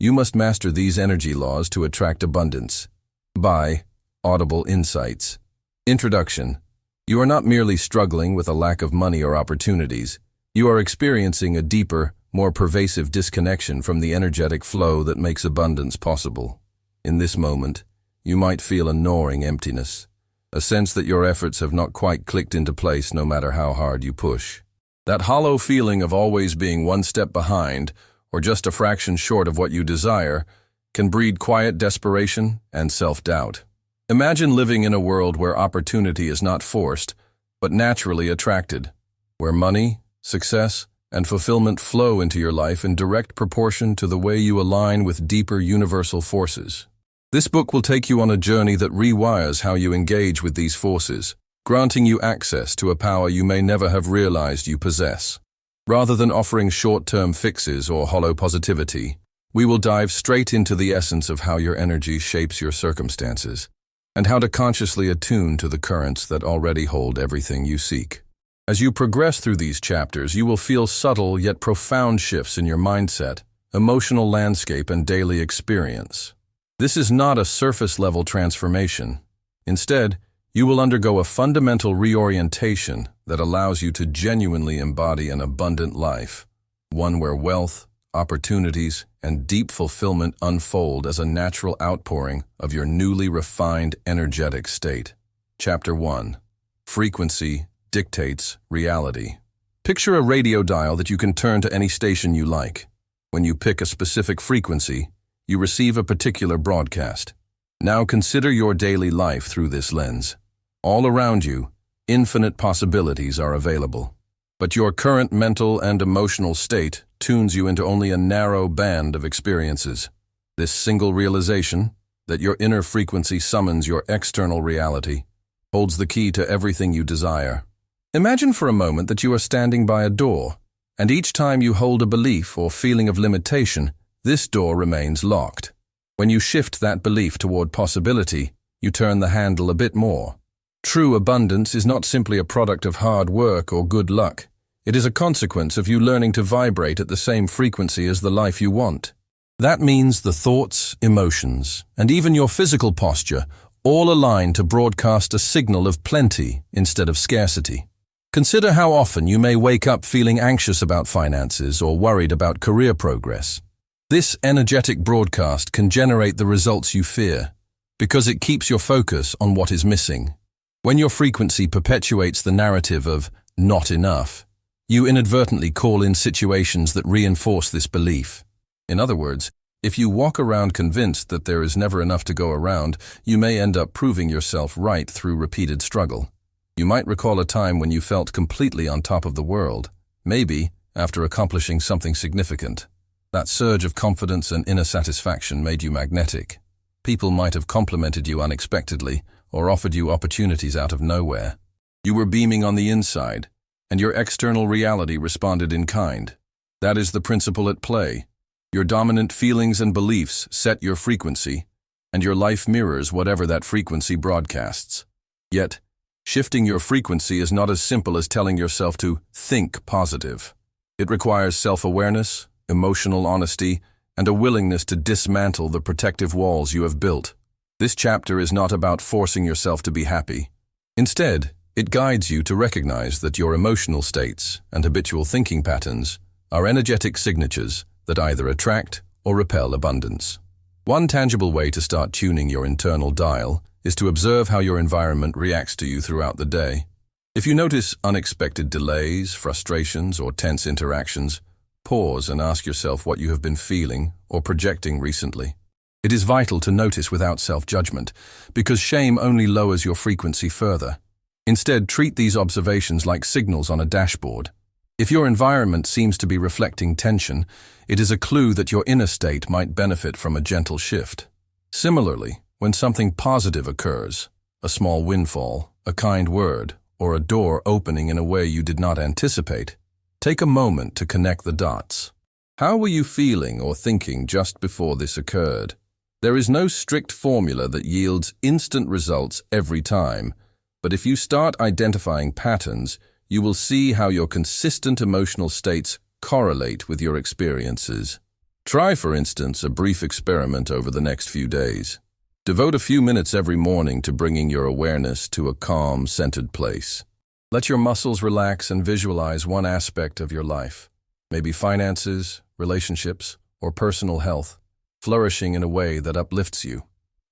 You must master these energy laws to attract abundance. By Audible Insights. Introduction. You are not merely struggling with a lack of money or opportunities. You are experiencing a deeper, more pervasive disconnection from the energetic flow that makes abundance possible. In this moment, you might feel a gnawing emptiness, a sense that your efforts have not quite clicked into place no matter how hard you push. That hollow feeling of always being one step behind, or just a fraction short of what you desire, can breed quiet desperation and self-doubt. Imagine living in a world where opportunity is not forced, but naturally attracted, where money, success, and fulfillment flow into your life in direct proportion to the way you align with deeper universal forces. This book will take you on a journey that rewires how you engage with these forces, granting you access to a power you may never have realized you possess. Rather than offering short-term fixes or hollow positivity, we will dive straight into the essence of how your energy shapes your circumstances, and how to consciously attune to the currents that already hold everything you seek. As you progress through these chapters, you will feel subtle yet profound shifts in your mindset, emotional landscape, and daily experience. This is not a surface-level transformation. Instead, you will undergo a fundamental reorientation that allows you to genuinely embody an abundant life, one where wealth, opportunities, and deep fulfillment unfold as a natural outpouring of your newly refined energetic state. Chapter 1. Frequency dictates reality. Picture a radio dial that you can turn to any station you like. When you pick a specific frequency, you receive a particular broadcast. Now consider your daily life through this lens. All around you, infinite possibilities are available. But your current mental and emotional state tunes you into only a narrow band of experiences. This single realization, that your inner frequency summons your external reality, holds the key to everything you desire. Imagine for a moment that you are standing by a door, and each time you hold a belief or feeling of limitation, this door remains locked. When you shift that belief toward possibility, you turn the handle a bit more. True abundance is not simply a product of hard work or good luck. It is a consequence of you learning to vibrate at the same frequency as the life you want. That means the thoughts, emotions, and even your physical posture all align to broadcast a signal of plenty instead of scarcity. Consider how often you may wake up feeling anxious about finances or worried about career progress. This energetic broadcast can generate the results you fear, because it keeps your focus on what is missing. When your frequency perpetuates the narrative of not enough, you inadvertently call in situations that reinforce this belief. In other words, if you walk around convinced that there is never enough to go around, you may end up proving yourself right through repeated struggle. You might recall a time when you felt completely on top of the world, maybe after accomplishing something significant. That surge of confidence and inner satisfaction made you magnetic. People might have complimented you unexpectedly or offered you opportunities out of nowhere. You were beaming on the inside, and your external reality responded in kind. That is the principle at play. Your dominant feelings and beliefs set your frequency, and your life mirrors whatever that frequency broadcasts. Yet, shifting your frequency is not as simple as telling yourself to think positive. It requires self-awareness, emotional honesty, and a willingness to dismantle the protective walls you have built. This chapter is not about forcing yourself to be happy. Instead, it guides you to recognize that your emotional states and habitual thinking patterns are energetic signatures that either attract or repel abundance. One tangible way to start tuning your internal dial is to observe how your environment reacts to you throughout the day. If you notice unexpected delays, frustrations, or tense interactions, pause and ask yourself what you have been feeling or projecting recently. It is vital to notice without self-judgment, because shame only lowers your frequency further. Instead, treat these observations like signals on a dashboard. If your environment seems to be reflecting tension, it is a clue that your inner state might benefit from a gentle shift. Similarly, when something positive occurs, a small windfall, a kind word, or a door opening in a way you did not anticipate, take a moment to connect the dots. How were you feeling or thinking just before this occurred? There is no strict formula that yields instant results every time, but if you start identifying patterns, you will see how your consistent emotional states correlate with your experiences. Try, for instance, a brief experiment over the next few days. Devote a few minutes every morning to bringing your awareness to a calm, centered place. Let your muscles relax and visualize one aspect of your life, maybe finances, relationships, or personal health, flourishing in a way that uplifts you.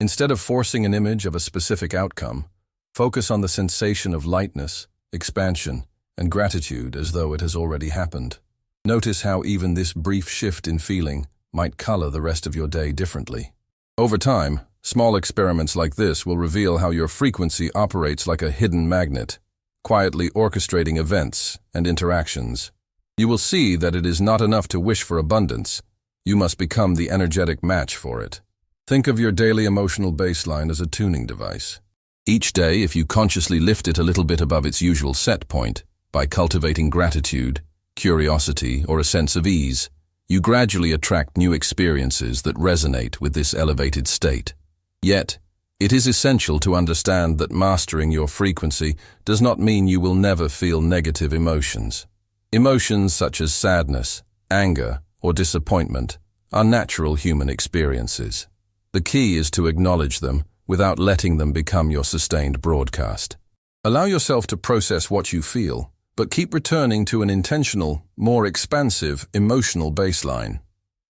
Instead of forcing an image of a specific outcome, focus on the sensation of lightness, expansion, and gratitude as though it has already happened. Notice how even this brief shift in feeling might color the rest of your day differently. Over time, small experiments like this will reveal how your frequency operates like a hidden magnet, quietly orchestrating events and interactions. You will see that it is not enough to wish for abundance. You must become the energetic match for it. Think of your daily emotional baseline as a tuning device. Each day, if you consciously lift it a little bit above its usual set point, by cultivating gratitude, curiosity, or a sense of ease, you gradually attract new experiences that resonate with this elevated state. Yet, it is essential to understand that mastering your frequency does not mean you will never feel negative emotions. Emotions such as sadness, anger, or disappointment are natural human experiences. The key is to acknowledge them without letting them become your sustained broadcast. Allow yourself to process what you feel, but keep returning to an intentional, more expansive, emotional baseline.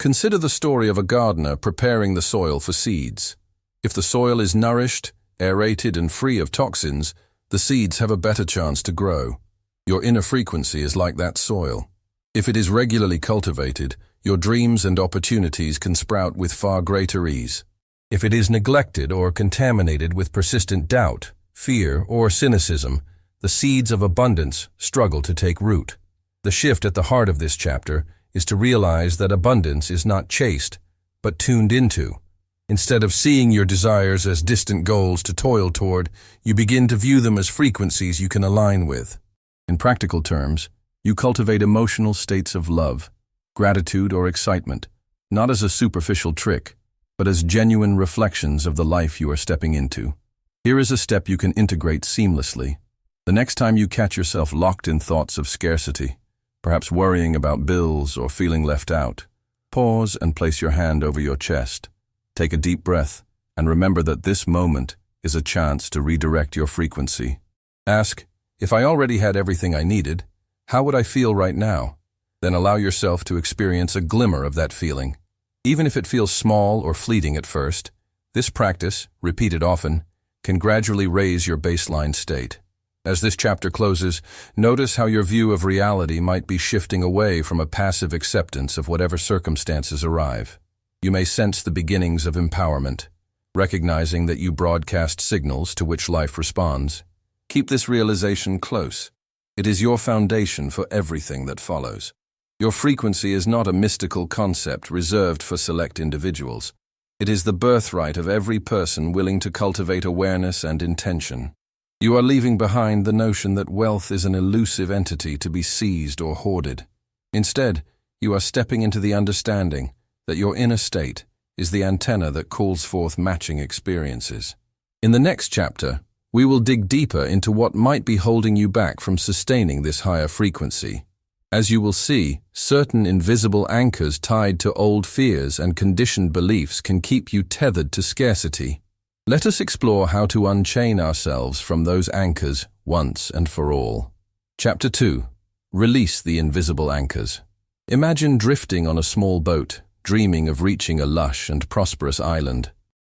Consider the story of a gardener preparing the soil for seeds. If the soil is nourished, aerated, and free of toxins, the seeds have a better chance to grow. Your inner frequency is like that soil. If it is regularly cultivated, your dreams and opportunities can sprout with far greater ease. If it is neglected or contaminated with persistent doubt, fear, or cynicism, the seeds of abundance struggle to take root. The shift at the heart of this chapter is to realize that abundance is not chased, but tuned into. Instead of seeing your desires as distant goals to toil toward, you begin to view them as frequencies you can align with. In practical terms, you cultivate emotional states of love, gratitude, or excitement, not as a superficial trick, but as genuine reflections of the life you are stepping into. Here is a step you can integrate seamlessly. The next time you catch yourself locked in thoughts of scarcity, perhaps worrying about bills or feeling left out, pause and place your hand over your chest. Take a deep breath and remember that this moment is a chance to redirect your frequency. Ask, if I already had everything I needed, how would I feel right now? Then allow yourself to experience a glimmer of that feeling. Even if it feels small or fleeting at first, this practice, repeated often, can gradually raise your baseline state. As this chapter closes, notice how your view of reality might be shifting away from a passive acceptance of whatever circumstances arrive. You may sense the beginnings of empowerment, recognizing that you broadcast signals to which life responds. Keep this realization close. It is your foundation for everything that follows. Your frequency is not a mystical concept reserved for select individuals. It is the birthright of every person willing to cultivate awareness and intention. You are leaving behind the notion that wealth is an elusive entity to be seized or hoarded. Instead, you are stepping into the understanding that your inner state is the antenna that calls forth matching experiences. In the next chapter, we will dig deeper into what might be holding you back from sustaining this higher frequency. As you will see, certain invisible anchors tied to old fears and conditioned beliefs can keep you tethered to scarcity. Let us explore how to unchain ourselves from those anchors once and for all. Chapter 2. Release the invisible anchors. Imagine drifting on a small boat, dreaming of reaching a lush and prosperous island.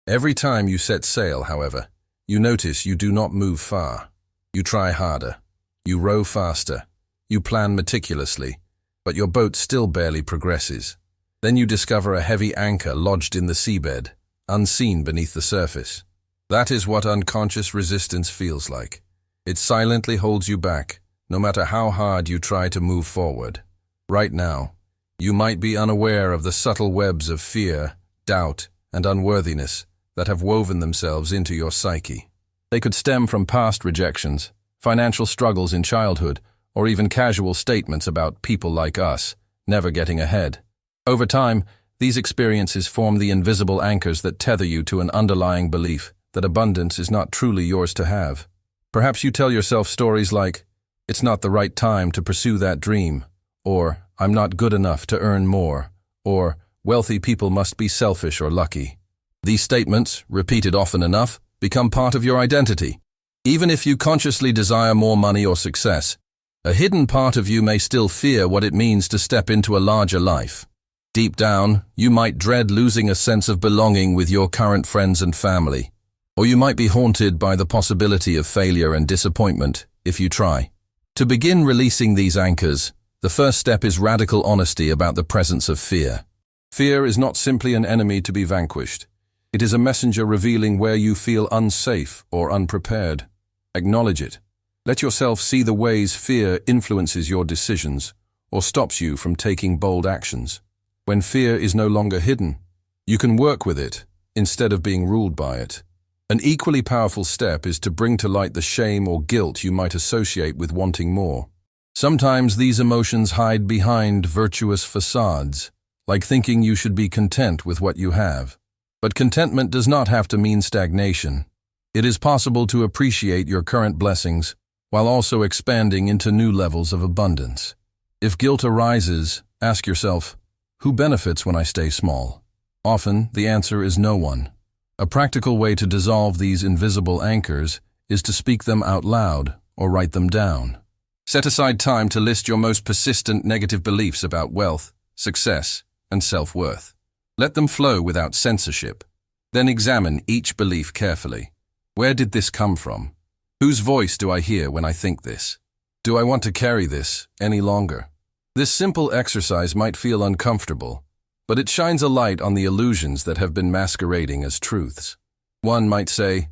Every time you set sail, however, you notice you do not move far. You try harder. You row faster. You plan meticulously, but your boat still barely progresses. Then you discover a heavy anchor lodged in the seabed, unseen beneath the surface. That is what unconscious resistance feels like. It silently holds you back, no matter how hard you try to move forward. Right now, you might be unaware of the subtle webs of fear, doubt, and unworthiness that have woven themselves into your psyche. They could stem from past rejections, financial struggles in childhood, or even casual statements about people like us never getting ahead. Over time, these experiences form the invisible anchors that tether you to an underlying belief that abundance is not truly yours to have. Perhaps you tell yourself stories like, "It's not the right time to pursue that dream," or "I'm not good enough to earn more," or wealthy people must be selfish or lucky. These statements, repeated often enough, become part of your identity. Even if you consciously desire more money or success, a hidden part of you may still fear what it means to step into a larger life. Deep down, you might dread losing a sense of belonging with your current friends and family, or you might be haunted by the possibility of failure and disappointment if you try. To begin releasing these anchors, the first step is radical honesty about the presence of fear. Fear is not simply an enemy to be vanquished. It is a messenger revealing where you feel unsafe or unprepared. Acknowledge it. Let yourself see the ways fear influences your decisions or stops you from taking bold actions. When fear is no longer hidden, you can work with it instead of being ruled by it. An equally powerful step is to bring to light the shame or guilt you might associate with wanting more. Sometimes these emotions hide behind virtuous facades, like thinking you should be content with what you have. But contentment does not have to mean stagnation. It is possible to appreciate your current blessings while also expanding into new levels of abundance. If guilt arises, ask yourself, who benefits when I stay small? Often, the answer is no one. A practical way to dissolve these invisible anchors is to speak them out loud or write them down. Set aside time to list your most persistent negative beliefs about wealth, success, and self-worth. Let them flow without censorship. Then examine each belief carefully. Where did this come from? Whose voice do I hear when I think this? Do I want to carry this any longer? This simple exercise might feel uncomfortable, but it shines a light on the illusions that have been masquerading as truths. One might say,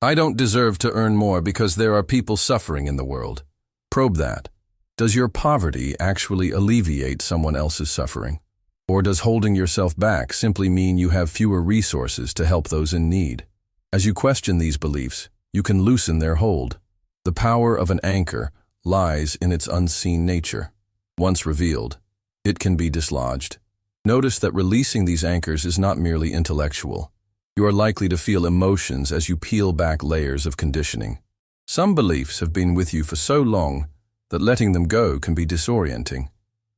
I don't deserve to earn more because there are people suffering in the world. Probe that. Does your poverty actually alleviate someone else's suffering? Or does holding yourself back simply mean you have fewer resources to help those in need? As you question these beliefs, you can loosen their hold. The power of an anchor lies in its unseen nature. Once revealed, it can be dislodged. Notice that releasing these anchors is not merely intellectual. You are likely to feel emotions as you peel back layers of conditioning. Some beliefs have been with you for so long that letting them go can be disorienting.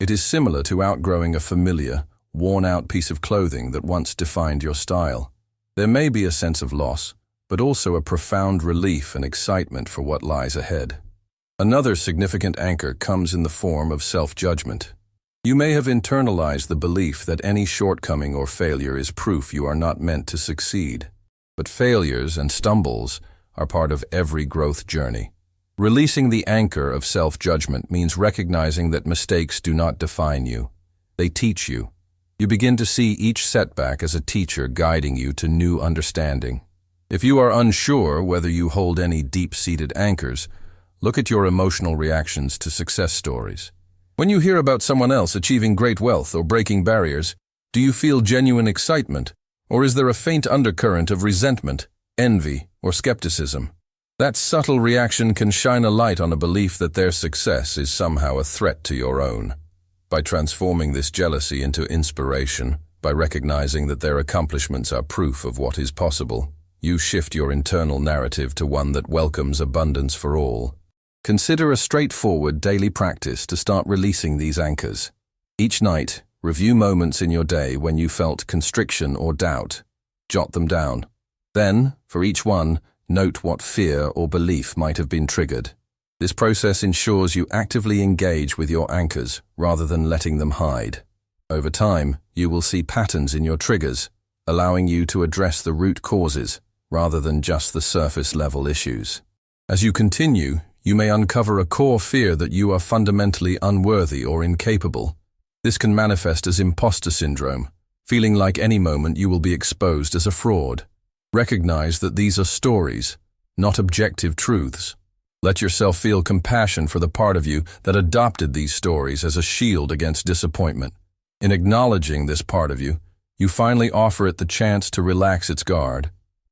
It is similar to outgrowing a familiar, worn-out piece of clothing that once defined your style. There may be a sense of loss, but also a profound relief and excitement for what lies ahead. Another significant anchor comes in the form of self-judgment. You may have internalized the belief that any shortcoming or failure is proof you are not meant to succeed. But failures and stumbles are part of every growth journey. Releasing the anchor of self-judgment means recognizing that mistakes do not define you. They teach you. You begin to see each setback as a teacher guiding you to new understanding. If you are unsure whether you hold any deep-seated anchors, look at your emotional reactions to success stories. When you hear about someone else achieving great wealth or breaking barriers, do you feel genuine excitement, or is there a faint undercurrent of resentment, envy, or skepticism? That subtle reaction can shine a light on a belief that their success is somehow a threat to your own. By transforming this jealousy into inspiration, by recognizing that their accomplishments are proof of what is possible, you shift your internal narrative to one that welcomes abundance for all. Consider a straightforward daily practice to start releasing these anchors. Each night, review moments in your day when you felt constriction or doubt. Jot them down. Then, for each one, note what fear or belief might have been triggered. This process ensures you actively engage with your anchors rather than letting them hide. Over time, you will see patterns in your triggers, allowing you to address the root causes rather than just the surface-level issues. As you continue, you may uncover a core fear that you are fundamentally unworthy or incapable. This can manifest as imposter syndrome, feeling like any moment you will be exposed as a fraud. Recognize that these are stories, not objective truths. Let yourself feel compassion for the part of you that adopted these stories as a shield against disappointment. In acknowledging this part of you, you finally offer it the chance to relax its guard.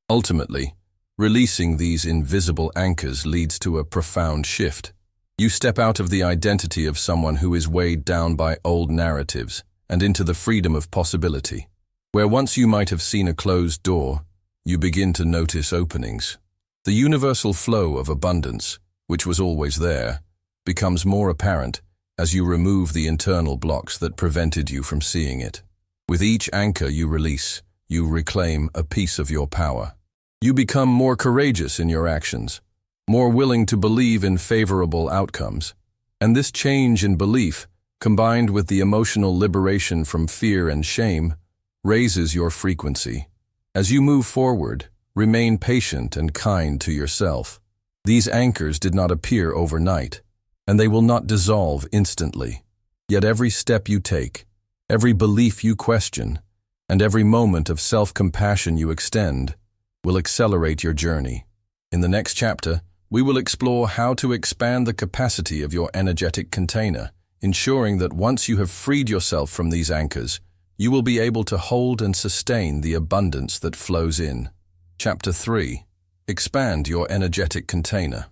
Ultimately, releasing these invisible anchors leads to a profound shift. You step out of the identity of someone who is weighed down by old narratives and into the freedom of possibility. Where once you might have seen a closed door, you begin to notice openings. The universal flow of abundance, which was always there, becomes more apparent as you remove the internal blocks that prevented you from seeing it. With each anchor you release, you reclaim a piece of your power. You become more courageous in your actions, more willing to believe in favorable outcomes. And this change in belief, combined with the emotional liberation from fear and shame, raises your frequency. As you move forward, remain patient and kind to yourself. These anchors did not appear overnight, and they will not dissolve instantly. Yet every step you take, every belief you question, and every moment of self-compassion you extend will accelerate your journey. In the next chapter, we will explore how to expand the capacity of your energetic container, ensuring that once you have freed yourself from these anchors, you will be able to hold and sustain the abundance that flows in. Chapter 3. Expand your energetic container.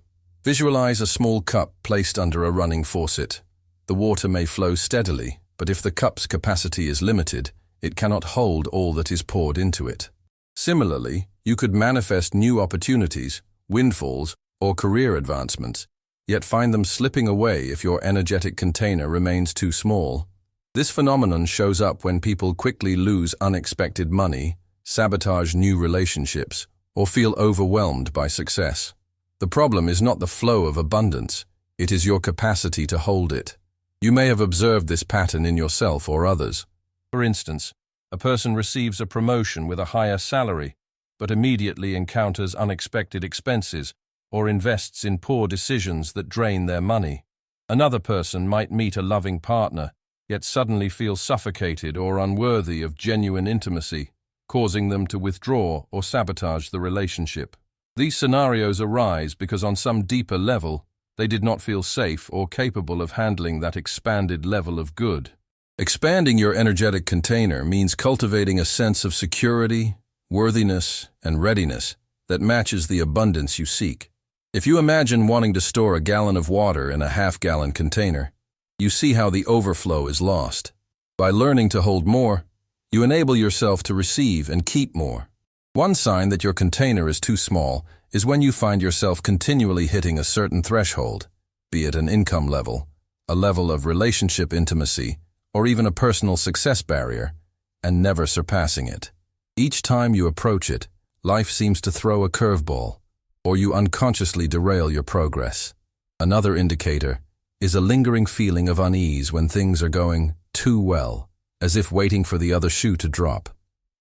Visualize a small cup placed under a running faucet. The water may flow steadily, but if the cup's capacity is limited, it cannot hold all that is poured into it. Similarly, you could manifest new opportunities, windfalls, or career advancements, yet find them slipping away if your energetic container remains too small. This phenomenon shows up when people quickly lose unexpected money, sabotage new relationships, or feel overwhelmed by success. The problem is not the flow of abundance, it is your capacity to hold it. You may have observed this pattern in yourself or others. For instance, a person receives a promotion with a higher salary, but immediately encounters unexpected expenses or invests in poor decisions that drain their money. Another person might meet a loving partner, yet suddenly feel suffocated or unworthy of genuine intimacy, causing them to withdraw or sabotage the relationship. These scenarios arise because on some deeper level, they did not feel safe or capable of handling that expanded level of good. Expanding your energetic container means cultivating a sense of security, worthiness, and readiness that matches the abundance you seek. If you imagine wanting to store a gallon of water in a half-gallon container, you see how the overflow is lost. By learning to hold more, you enable yourself to receive and keep more. One sign that your container is too small is when you find yourself continually hitting a certain threshold, be it an income level, a level of relationship intimacy, or even a personal success barrier, and never surpassing it. Each time you approach it, life seems to throw a curveball, or you unconsciously derail your progress. Another indicator is a lingering feeling of unease when things are going too well, as if waiting for the other shoe to drop.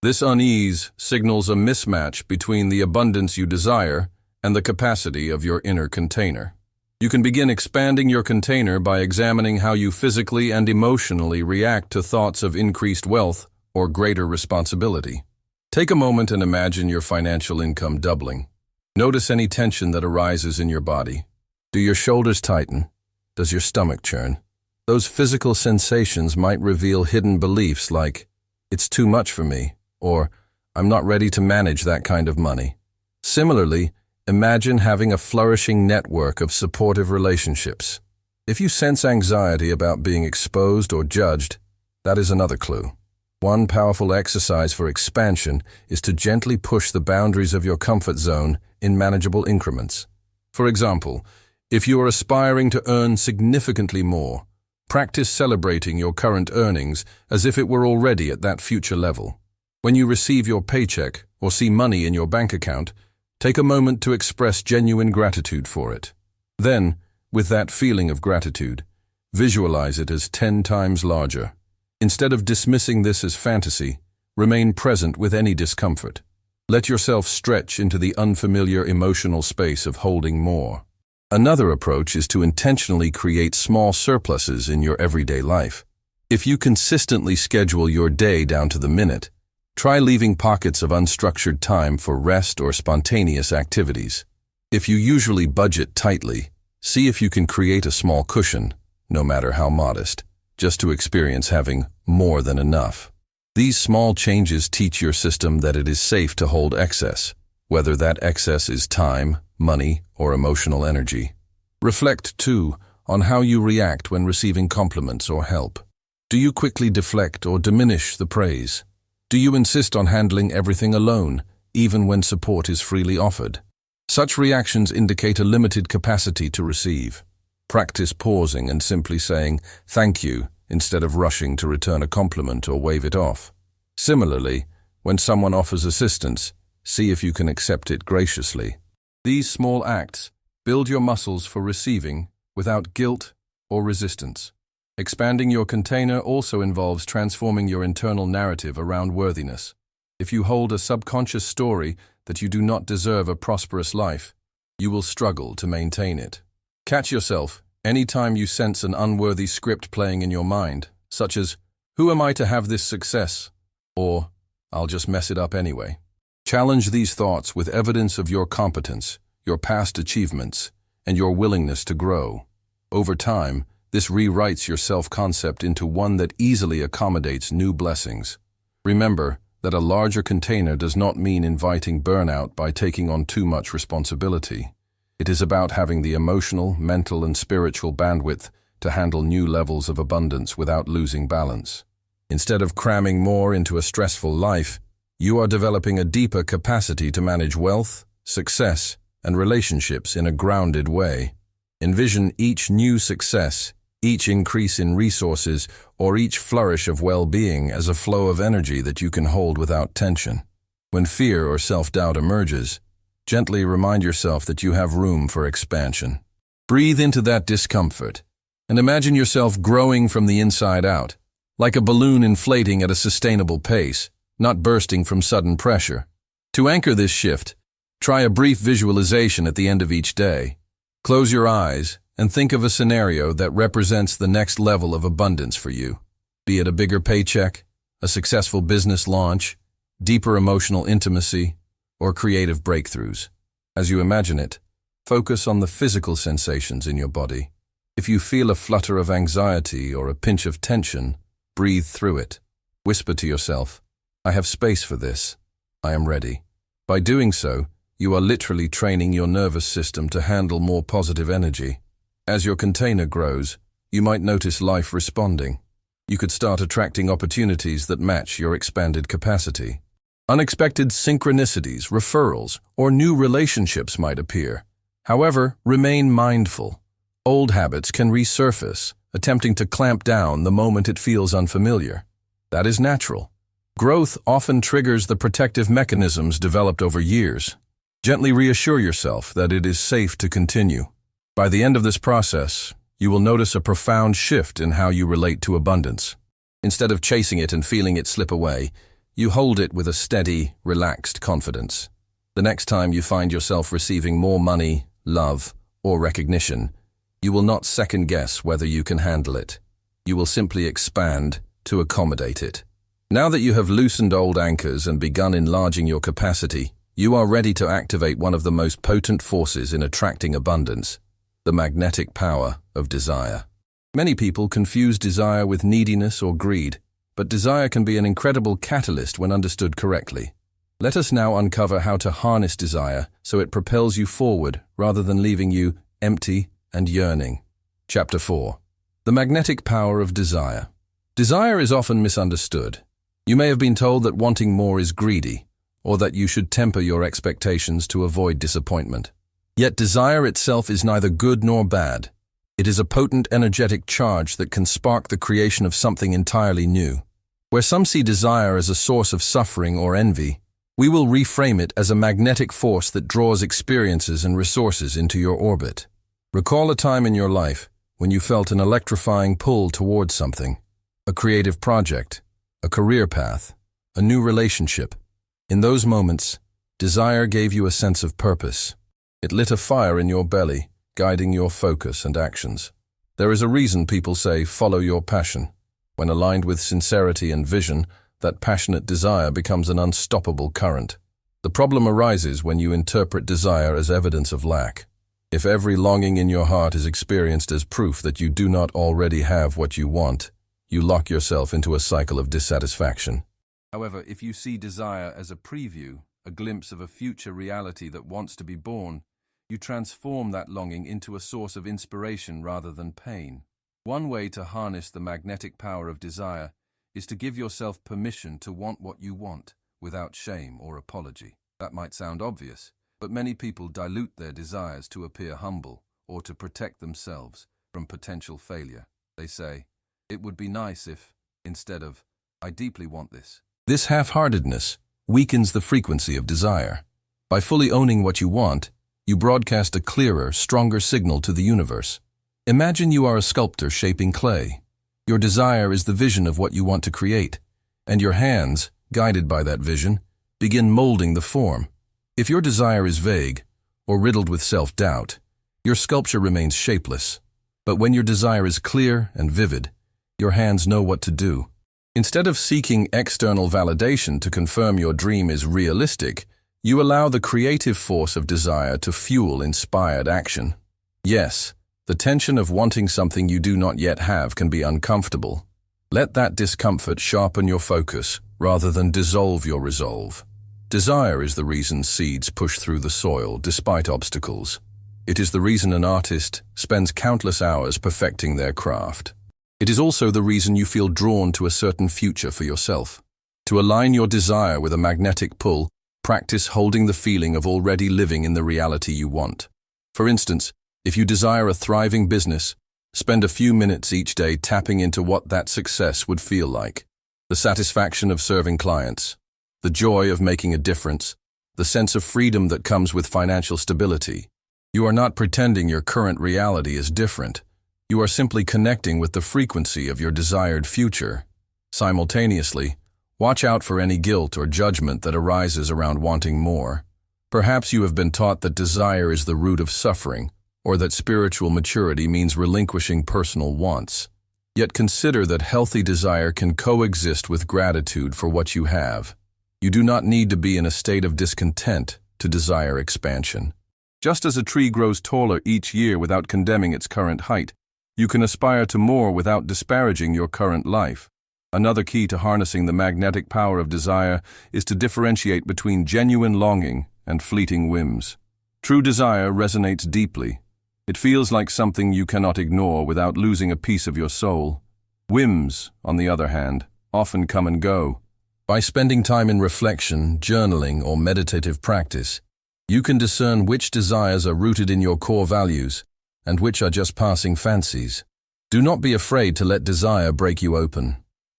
This unease signals a mismatch between the abundance you desire and the capacity of your inner container. You can begin expanding your container by examining how you physically and emotionally react to thoughts of increased wealth or greater responsibility. Take a moment and imagine your financial income doubling. Notice any tension that arises in your body. Do your shoulders tighten? Does your stomach churn? Those physical sensations might reveal hidden beliefs like, "It's too much for me," or "I'm not ready to manage that kind of money." Similarly, imagine having a flourishing network of supportive relationships. If you sense anxiety about being exposed or judged, that is another clue. One powerful exercise for expansion is to gently push the boundaries of your comfort zone in manageable increments. For example, if you are aspiring to earn significantly more, practice celebrating your current earnings as if it were already at that future level. When you receive your paycheck or see money in your bank account, take a moment to express genuine gratitude for it. Then, with that feeling of gratitude, visualize it as 10 times larger. Instead of dismissing this as fantasy, remain present with any discomfort. Let yourself stretch into the unfamiliar emotional space of holding more. Another approach is to intentionally create small surpluses in your everyday life. If you consistently schedule your day down to the minute, try leaving pockets of unstructured time for rest or spontaneous activities. If you usually budget tightly, see if you can create a small cushion, no matter how modest, just to experience having more than enough. These small changes teach your system that it is safe to hold excess, whether that excess is time, money, or emotional energy. Reflect, too, on how you react when receiving compliments or help. Do you quickly deflect or diminish the praise? Do you insist on handling everything alone, even when support is freely offered? Such reactions indicate a limited capacity to receive. Practice pausing and simply saying, "Thank you," instead of rushing to return a compliment or wave it off. Similarly, when someone offers assistance, see if you can accept it graciously. These small acts build your muscles for receiving without guilt or resistance. Expanding your container also involves transforming your internal narrative around worthiness. If you hold a subconscious story that you do not deserve a prosperous life, you will struggle to maintain it. Catch yourself anytime you sense an unworthy script playing in your mind, such as, "Who am I to have this success?" or "I'll just mess it up anyway." Challenge these thoughts with evidence of your competence, your past achievements, and your willingness to grow. Over time, this rewrites your self-concept into one that easily accommodates new blessings. Remember that a larger container does not mean inviting burnout by taking on too much responsibility. It is about having the emotional, mental, and spiritual bandwidth to handle new levels of abundance without losing balance. Instead of cramming more into a stressful life, you are developing a deeper capacity to manage wealth, success, and relationships in a grounded way. Envision each new success, each increase in resources, or each flourish of well-being as a flow of energy that you can hold without tension. When fear or self-doubt emerges, gently remind yourself that you have room for expansion. Breathe into that discomfort, and imagine yourself growing from the inside out, like a balloon inflating at a sustainable pace, not bursting from sudden pressure. To anchor this shift, try a brief visualization at the end of each day. Close your eyes and think of a scenario that represents the next level of abundance for you, be it a bigger paycheck, a successful business launch, deeper emotional intimacy, or creative breakthroughs. As you imagine it, focus on the physical sensations in your body. If you feel a flutter of anxiety or a pinch of tension, breathe through it. Whisper to yourself, "I have space for this. I am ready." By doing so, you are literally training your nervous system to handle more positive energy. As your container grows, you might notice life responding. You could start attracting opportunities that match your expanded capacity. Unexpected synchronicities, referrals, or new relationships might appear. However, remain mindful. Old habits can resurface, attempting to clamp down the moment it feels unfamiliar. That is natural. Growth often triggers the protective mechanisms developed over years. Gently reassure yourself that it is safe to continue. By the end of this process, you will notice a profound shift in how you relate to abundance. Instead of chasing it and feeling it slip away, you hold it with a steady, relaxed confidence. The next time you find yourself receiving more money, love, or recognition, you will not second-guess whether you can handle it. You will simply expand to accommodate it. Now that you have loosened old anchors and begun enlarging your capacity, you are ready to activate one of the most potent forces in attracting abundance, the magnetic power of desire. Many people confuse desire with neediness or greed, but desire can be an incredible catalyst when understood correctly. Let us now uncover how to harness desire so it propels you forward rather than leaving you empty and yearning. Chapter 4. The magnetic power of desire. Desire is often misunderstood. You may have been told that wanting more is greedy, or that you should temper your expectations to avoid disappointment. Yet desire itself is neither good nor bad. It is a potent energetic charge that can spark the creation of something entirely new. Where some see desire as a source of suffering or envy, we will reframe it as a magnetic force that draws experiences and resources into your orbit. Recall a time in your life when you felt an electrifying pull towards something, a creative project, a career path, a new relationship. In those moments, desire gave you a sense of purpose. It lit a fire in your belly, guiding your focus and actions. There is a reason people say, follow your passion. When aligned with sincerity and vision, that passionate desire becomes an unstoppable current. The problem arises when you interpret desire as evidence of lack. If every longing in your heart is experienced as proof that you do not already have what you want, you lock yourself into a cycle of dissatisfaction. However, if you see desire as a preview, a glimpse of a future reality that wants to be born, you transform that longing into a source of inspiration rather than pain. One way to harness the magnetic power of desire is to give yourself permission to want what you want without shame or apology. That might sound obvious, but many people dilute their desires to appear humble or to protect themselves from potential failure. They say, "It would be nice if," instead of, "I deeply want this." This half-heartedness weakens the frequency of desire. By fully owning what you want, you broadcast a clearer, stronger signal to the universe. Imagine you are a sculptor shaping clay. Your desire is the vision of what you want to create, and your hands, guided by that vision, begin molding the form. If your desire is vague or riddled with self-doubt, your sculpture remains shapeless. But when your desire is clear and vivid, your hands know what to do. Instead of seeking external validation to confirm your dream is realistic, you allow the creative force of desire to fuel inspired action. Yes, the tension of wanting something you do not yet have can be uncomfortable. Let that discomfort sharpen your focus rather than dissolve your resolve. Desire is the reason seeds push through the soil despite obstacles. It is the reason an artist spends countless hours perfecting their craft. It is also the reason you feel drawn to a certain future for yourself. To align your desire with a magnetic pull, practice holding the feeling of already living in the reality you want. For instance, if you desire a thriving business, spend a few minutes each day tapping into what that success would feel like. The satisfaction of serving clients, the joy of making a difference, the sense of freedom that comes with financial stability. You are not pretending your current reality is different. You are simply connecting with the frequency of your desired future. Simultaneously, watch out for any guilt or judgment that arises around wanting more. Perhaps you have been taught that desire is the root of suffering, or that spiritual maturity means relinquishing personal wants. Yet consider that healthy desire can coexist with gratitude for what you have. You do not need to be in a state of discontent to desire expansion. Just as a tree grows taller each year without condemning its current height, you can aspire to more without disparaging your current life. Another key to harnessing the magnetic power of desire is to differentiate between genuine longing and fleeting whims. True desire resonates deeply. It feels like something you cannot ignore without losing a piece of your soul. Whims, on the other hand, often come and go. By spending time in reflection, journaling, or meditative practice, you can discern which desires are rooted in your core values and which are just passing fancies. Do not be afraid to let desire break you open.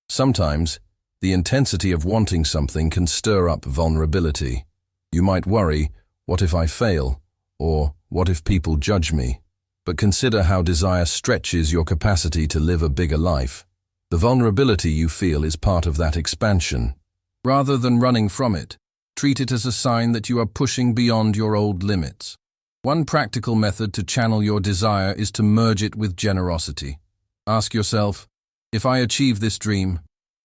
Sometimes, the intensity of wanting something can stir up vulnerability. You might worry, what if I fail? Or, what if people judge me? But consider how desire stretches your capacity to live a bigger life. The vulnerability you feel is part of that expansion. Rather than running from it, treat it as a sign that you are pushing beyond your old limits. One practical method to channel your desire is to merge it with generosity. Ask yourself, if I achieve this dream,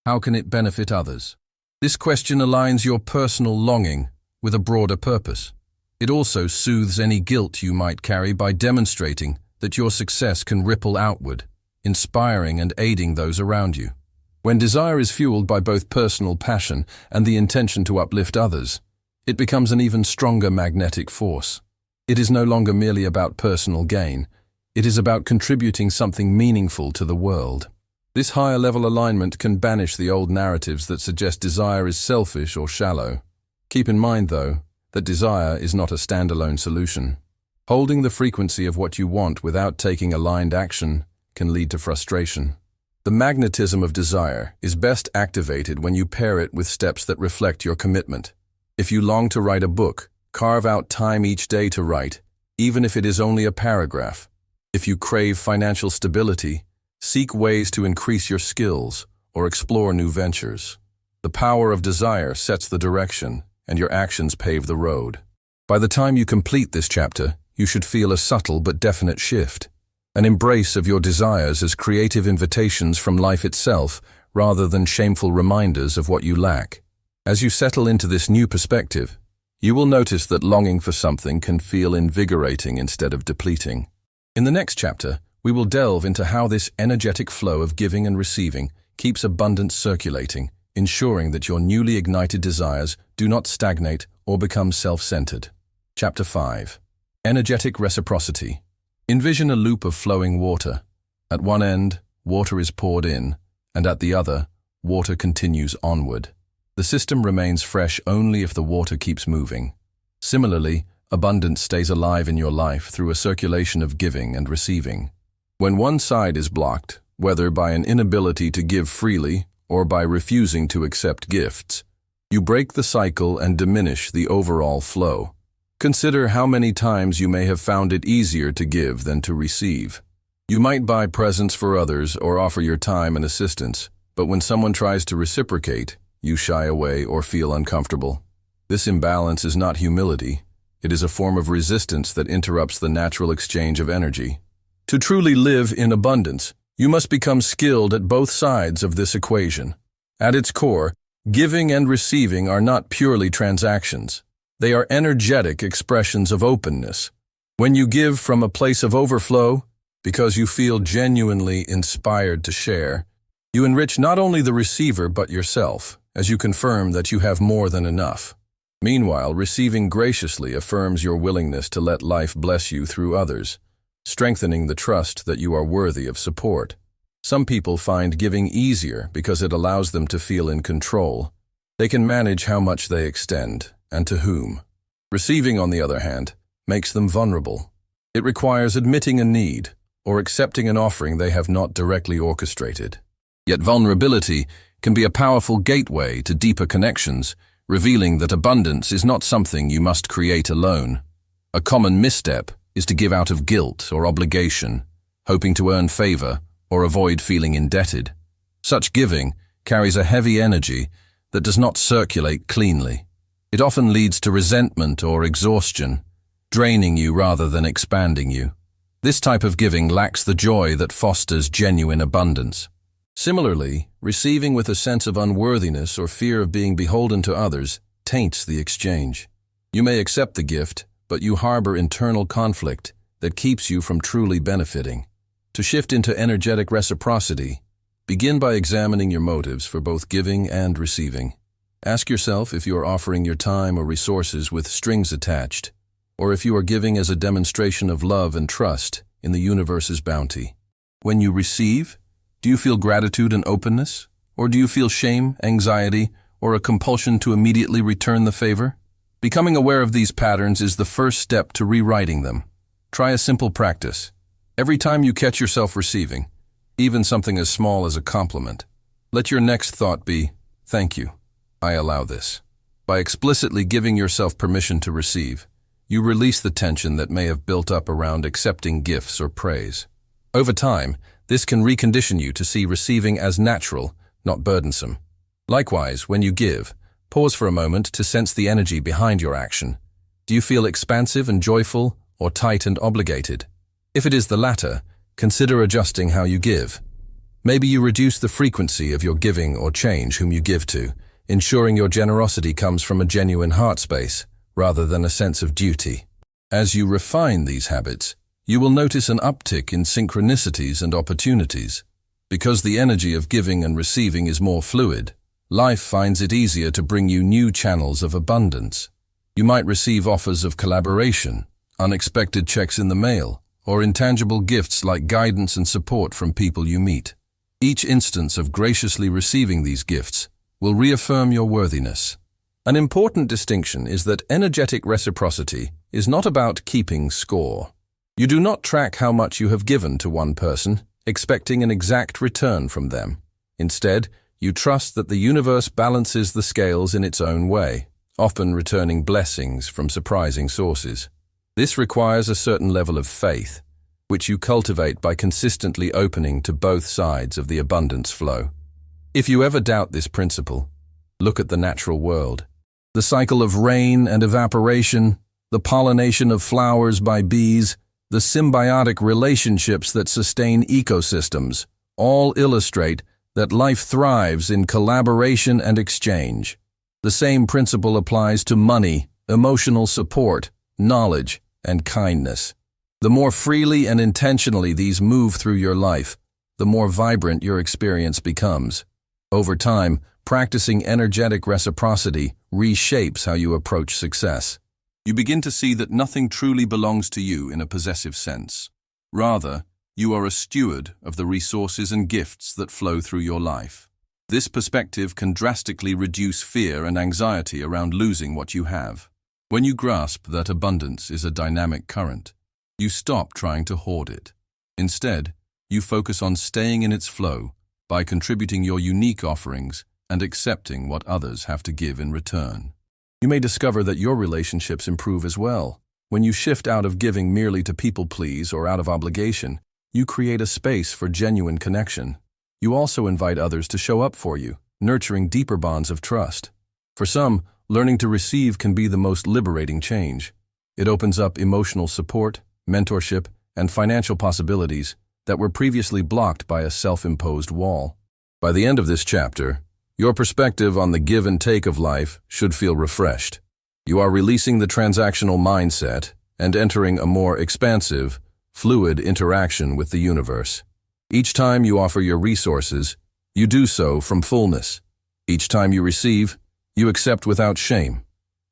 how can it benefit others? This question aligns your personal longing with a broader purpose. It also soothes any guilt you might carry by demonstrating that your success can ripple outward, inspiring and aiding those around you. When desire is fueled by both personal passion and the intention to uplift others, it becomes an even stronger magnetic force. It is no longer merely about personal gain. It is about contributing something meaningful to the world. This higher-level alignment can banish the old narratives that suggest desire is selfish or shallow. Keep in mind, though, that desire is not a standalone solution. Holding the frequency of what you want without taking aligned action can lead to frustration. The magnetism of desire is best activated when you pair it with steps that reflect your commitment. If you long to write a book, carve out time each day to write, even if it is only a paragraph. If you crave financial stability, seek ways to increase your skills or explore new ventures. The power of desire sets the direction, and your actions pave the road. By the time you complete this chapter, you should feel a subtle but definite shift, an embrace of your desires as creative invitations from life itself rather than shameful reminders of what you lack. As you settle into this new perspective, you will notice that longing for something can feel invigorating instead of depleting. In the next chapter, we will delve into how this energetic flow of giving and receiving keeps abundance circulating, ensuring that your newly ignited desires do not stagnate or become self-centered. Chapter 5. Energetic Reciprocity. Envision a loop of flowing water. At one end, water is poured in, and at the other, water continues onward. The system remains fresh only if the water keeps moving. Similarly, abundance stays alive in your life through a circulation of giving and receiving. When one side is blocked, whether by an inability to give freely or by refusing to accept gifts. You break the cycle and diminish the overall flow. Consider how many times you may have found it easier to give than to receive. You might buy presents for others or offer your time and assistance, but when someone tries to reciprocate, you shy away or feel uncomfortable. This imbalance is not humility. It is a form of resistance that interrupts the natural exchange of energy. To truly live in abundance, you must become skilled at both sides of this equation. At its core, giving and receiving are not purely transactions. They are energetic expressions of openness. When you give from a place of overflow, because you feel genuinely inspired to share, you enrich not only the receiver but yourself, as you confirm that you have more than enough. Meanwhile, receiving graciously affirms your willingness to let life bless you through others, strengthening the trust that you are worthy of support. Some people find giving easier because it allows them to feel in control. They can manage how much they extend, and to whom. Receiving, on the other hand, makes them vulnerable. It requires admitting a need, or accepting an offering they have not directly orchestrated. Yet vulnerability can be a powerful gateway to deeper connections, revealing that abundance is not something you must create alone. A common misstep is to give out of guilt or obligation, hoping to earn favor or avoid feeling indebted. Such giving carries a heavy energy that does not circulate cleanly. It often leads to resentment or exhaustion, draining you rather than expanding you. This type of giving lacks the joy that fosters genuine abundance. Similarly, receiving with a sense of unworthiness or fear of being beholden to others taints the exchange. You may accept the gift, but you harbor internal conflict that keeps you from truly benefiting. To shift into energetic reciprocity, begin by examining your motives for both giving and receiving. Ask yourself if you are offering your time or resources with strings attached, or if you are giving as a demonstration of love and trust in the universe's bounty. When you receive, do you feel gratitude and openness, or do you feel shame, anxiety, or a compulsion to immediately return the favor? Becoming aware of these patterns is the first step to rewriting them. Try a simple practice. Every time you catch yourself receiving, even something as small as a compliment, let your next thought be, "Thank you. I allow this." By explicitly giving yourself permission to receive, you release the tension that may have built up around accepting gifts or praise. Over time, this can recondition you to see receiving as natural, not burdensome. Likewise, when you give, pause for a moment to sense the energy behind your action. Do you feel expansive and joyful, or tight and obligated? If it is the latter, consider adjusting how you give. Maybe you reduce the frequency of your giving or change whom you give to, ensuring your generosity comes from a genuine heart space, rather than a sense of duty. As you refine these habits, you will notice an uptick in synchronicities and opportunities. Because the energy of giving and receiving is more fluid, life finds it easier to bring you new channels of abundance. You might receive offers of collaboration, unexpected checks in the mail, or intangible gifts like guidance and support from people you meet. Each instance of graciously receiving these gifts will reaffirm your worthiness. An important distinction is that energetic reciprocity is not about keeping score. You do not track how much you have given to one person, expecting an exact return from them. Instead, you trust that the universe balances the scales in its own way, often returning blessings from surprising sources. This requires a certain level of faith, which you cultivate by consistently opening to both sides of the abundance flow. If you ever doubt this principle, look at the natural world. The cycle of rain and evaporation, the pollination of flowers by bees, the symbiotic relationships that sustain ecosystems, all illustrate that life thrives in collaboration and exchange. The same principle applies to money, emotional support, knowledge, and kindness. The more freely and intentionally these move through your life, the more vibrant your experience becomes. Over time, practicing energetic reciprocity reshapes how you approach success. You begin to see that nothing truly belongs to you in a possessive sense. Rather, you are a steward of the resources and gifts that flow through your life. This perspective can drastically reduce fear and anxiety around losing what you have. When you grasp that abundance is a dynamic current, you stop trying to hoard it. Instead, you focus on staying in its flow, by contributing your unique offerings and accepting what others have to give in return. You may discover that your relationships improve as well. When you shift out of giving merely to people please or out of obligation, you create a space for genuine connection. You also invite others to show up for you, nurturing deeper bonds of trust. For some, learning to receive can be the most liberating change. It opens up emotional support, mentorship, and financial possibilities that were previously blocked by a self-imposed wall. By the end of this chapter, your perspective on the give and take of life should feel refreshed. You are releasing the transactional mindset and entering a more expansive, fluid interaction with the universe. Each time you offer your resources, you do so from fullness. Each time you receive, you accept without shame.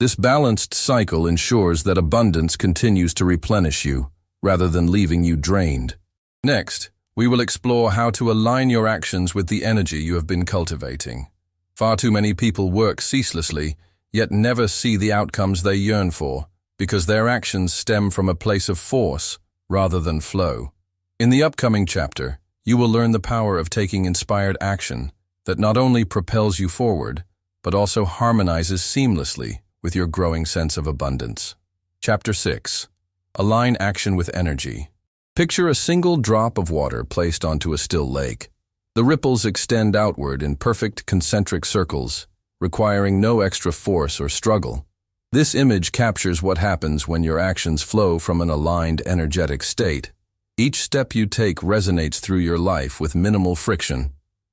This balanced cycle ensures that abundance continues to replenish you, rather than leaving you drained. Next, we will explore how to align your actions with the energy you have been cultivating. Far too many people work ceaselessly, yet never see the outcomes they yearn for, because their actions stem from a place of force rather than flow. In the upcoming chapter, you will learn the power of taking inspired action that not only propels you forward, but also harmonizes seamlessly with your growing sense of abundance. Chapter 6. Align action with energy. Picture a single drop of water placed onto a still lake. The ripples extend outward in perfect concentric circles, requiring no extra force or struggle. This image captures what happens when your actions flow from an aligned energetic state. Each step you take resonates through your life with minimal friction.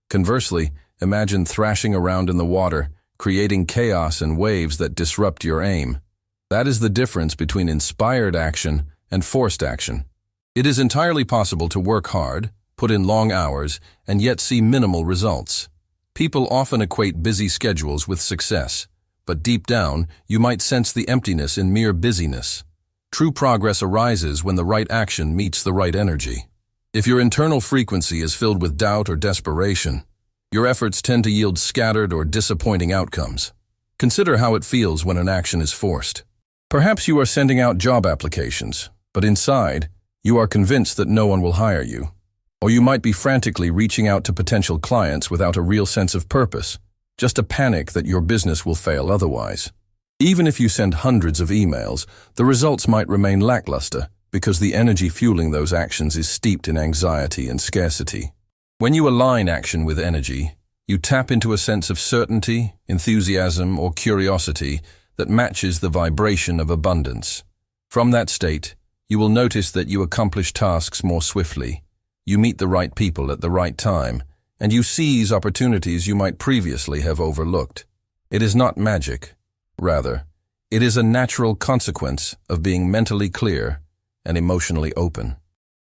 Conversely, imagine thrashing around in the water, creating chaos and waves that disrupt your aim. That is the difference between inspired action and forced action. It is entirely possible to work hard, put in long hours, and yet see minimal results. People often equate busy schedules with success, but deep down, you might sense the emptiness in mere busyness. True progress arises when the right action meets the right energy. If your internal frequency is filled with doubt or desperation, your efforts tend to yield scattered or disappointing outcomes. Consider how it feels when an action is forced. Perhaps you are sending out job applications, but inside, you are convinced that no one will hire you. Or you might be frantically reaching out to potential clients without a real sense of purpose, just a panic that your business will fail otherwise. Even if you send hundreds of emails, the results might remain lackluster because the energy fueling those actions is steeped in anxiety and scarcity. When you align action with energy, you tap into a sense of certainty, enthusiasm, or curiosity that matches the vibration of abundance. From that state, you will notice that you accomplish tasks more swiftly. You meet the right people at the right time, and you seize opportunities you might previously have overlooked. It is not magic. Rather, it is a natural consequence of being mentally clear and emotionally open.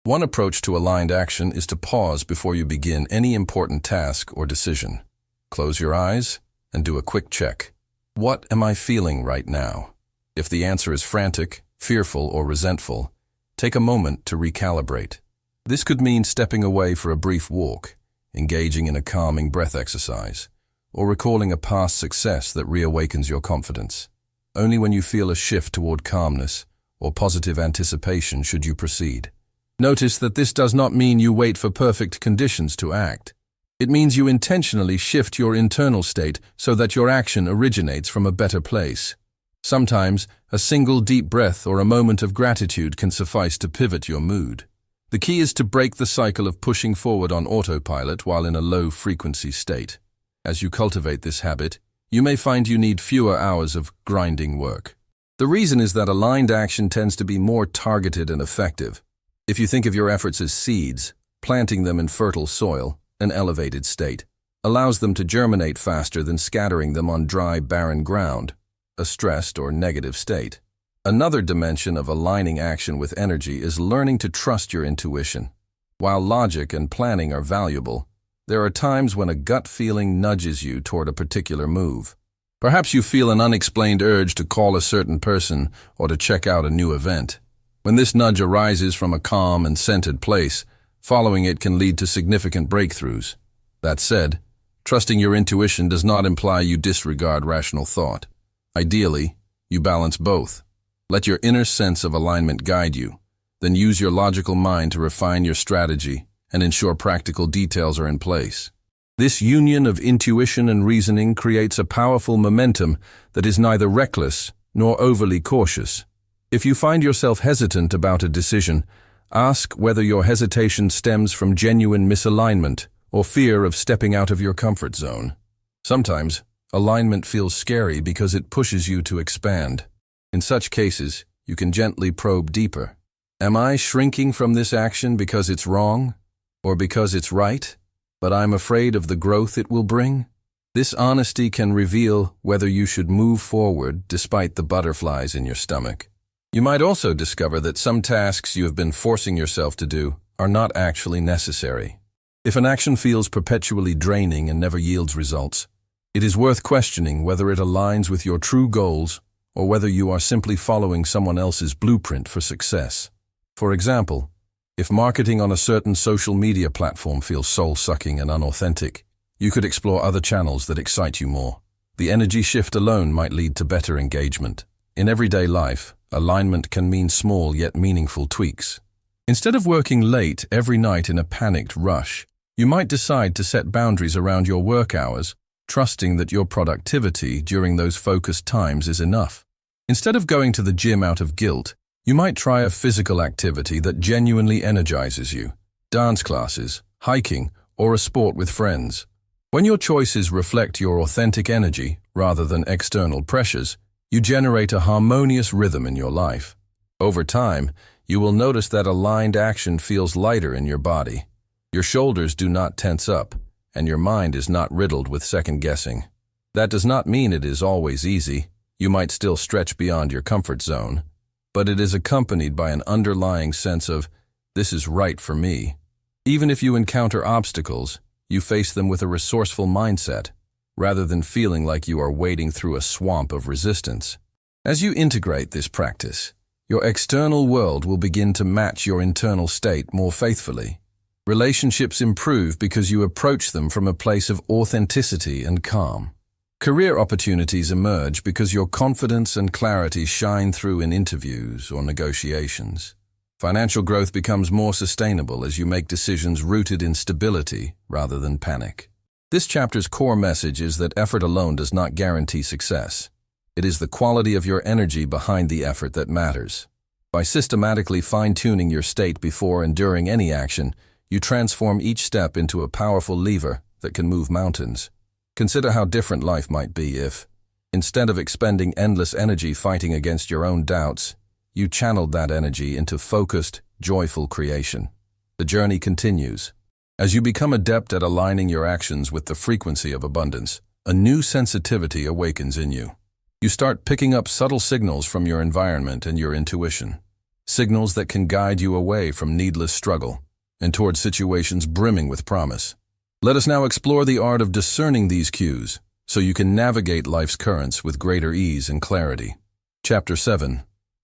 One approach to aligned action is to pause before you begin any important task or decision. Close your eyes and do a quick check. What am I feeling right now? If the answer is frantic, fearful, or resentful, take a moment to recalibrate. This could mean stepping away for a brief walk, engaging in a calming breath exercise, or recalling a past success that reawakens your confidence. Only when you feel a shift toward calmness or positive anticipation should you proceed. Notice that this does not mean you wait for perfect conditions to act. It means you intentionally shift your internal state so that your action originates from a better place. Sometimes, a single deep breath or a moment of gratitude can suffice to pivot your mood. The key is to break the cycle of pushing forward on autopilot while in a low-frequency state. As you cultivate this habit, you may find you need fewer hours of grinding work. The reason is that aligned action tends to be more targeted and effective. If you think of your efforts as seeds, planting them in fertile soil, an elevated state, allows them to germinate faster than scattering them on dry, barren ground, a stressed or negative state. Another dimension of aligning action with energy is learning to trust your intuition. While logic and planning are valuable, there are times when a gut feeling nudges you toward a particular move. Perhaps you feel an unexplained urge to call a certain person or to check out a new event. When this nudge arises from a calm and centered place, following it can lead to significant breakthroughs. That said, trusting your intuition does not imply you disregard rational thought. Ideally, you balance both. Let your inner sense of alignment guide you, then use your logical mind to refine your strategy and ensure practical details are in place. This union of intuition and reasoning creates a powerful momentum that is neither reckless nor overly cautious. If you find yourself hesitant about a decision, ask whether your hesitation stems from genuine misalignment or fear of stepping out of your comfort zone. Sometimes, alignment feels scary because it pushes you to expand. In such cases, you can gently probe deeper. Am I shrinking from this action because it's wrong or because it's right, but I'm afraid of the growth it will bring? This honesty can reveal whether you should move forward despite the butterflies in your stomach. You might also discover that some tasks you have been forcing yourself to do are not actually necessary. If an action feels perpetually draining and never yields results, it is worth questioning whether it aligns with your true goals or whether you are simply following someone else's blueprint for success. For example, if marketing on a certain social media platform feels soul-sucking and unauthentic, you could explore other channels that excite you more. The energy shift alone might lead to better engagement. In everyday life, alignment can mean small yet meaningful tweaks. Instead of working late every night in a panicked rush, you might decide to set boundaries around your work hours, trusting that your productivity during those focused times is enough. Instead of going to the gym out of guilt, you might try a physical activity that genuinely energizes you: dance classes, hiking, or a sport with friends. When your choices reflect your authentic energy rather than external pressures, you generate a harmonious rhythm in your life. Over time, you will notice that aligned action feels lighter in your body. Your shoulders do not tense up, and your mind is not riddled with second-guessing. That does not mean it is always easy. You might still stretch beyond your comfort zone, but it is accompanied by an underlying sense of, "This is right for me." Even if you encounter obstacles, you face them with a resourceful mindset, rather than feeling like you are wading through a swamp of resistance. As you integrate this practice, your external world will begin to match your internal state more faithfully. Relationships improve because you approach them from a place of authenticity and calm. Career opportunities emerge because your confidence and clarity shine through in interviews or negotiations. Financial growth becomes more sustainable as you make decisions rooted in stability rather than panic. This chapter's core message is that effort alone does not guarantee success. It is the quality of your energy behind the effort that matters. By systematically fine-tuning your state before and during any action, you transform each step into a powerful lever that can move mountains. Consider how different life might be if, instead of expending endless energy fighting against your own doubts, you channeled that energy into focused, joyful creation. The journey continues. As you become adept at aligning your actions with the frequency of abundance, a new sensitivity awakens in you. You start picking up subtle signals from your environment and your intuition, signals that can guide you away from needless struggle and towards situations brimming with promise. Let us now explore the art of discerning these cues so you can navigate life's currents with greater ease and clarity. Chapter 7.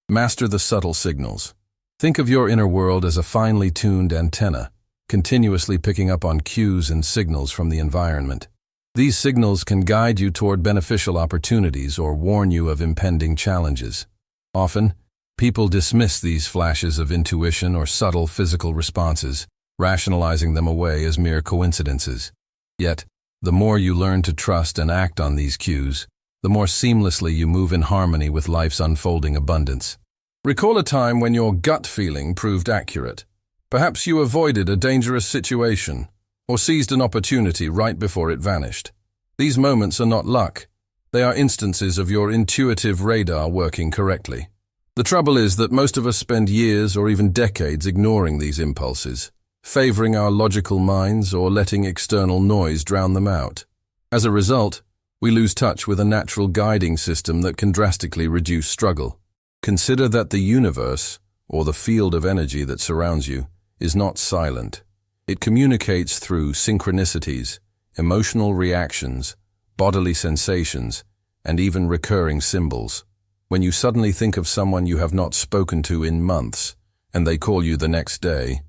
Master the subtle signals. Think of your inner world as a finely tuned antenna, continuously picking up on cues and signals from the environment. These signals can guide you toward beneficial opportunities or warn you of impending challenges. Often, people dismiss these flashes of intuition or subtle physical responses, rationalizing them away as mere coincidences. Yet, the more you learn to trust and act on these cues, the more seamlessly you move in harmony with life's unfolding abundance. Recall a time when your gut feeling proved accurate. Perhaps you avoided a dangerous situation or seized an opportunity right before it vanished. These moments are not luck. They are instances of your intuitive radar working correctly. The trouble is that most of us spend years or even decades ignoring these impulses, favoring our logical minds or letting external noise drown them out. As a result, we lose touch with a natural guiding system that can drastically reduce struggle. Consider that the universe, or the field of energy that surrounds you, is not silent. It communicates through synchronicities, emotional reactions, bodily sensations, and even recurring symbols. When you suddenly think of someone you have not spoken to in months, and they call you the next day,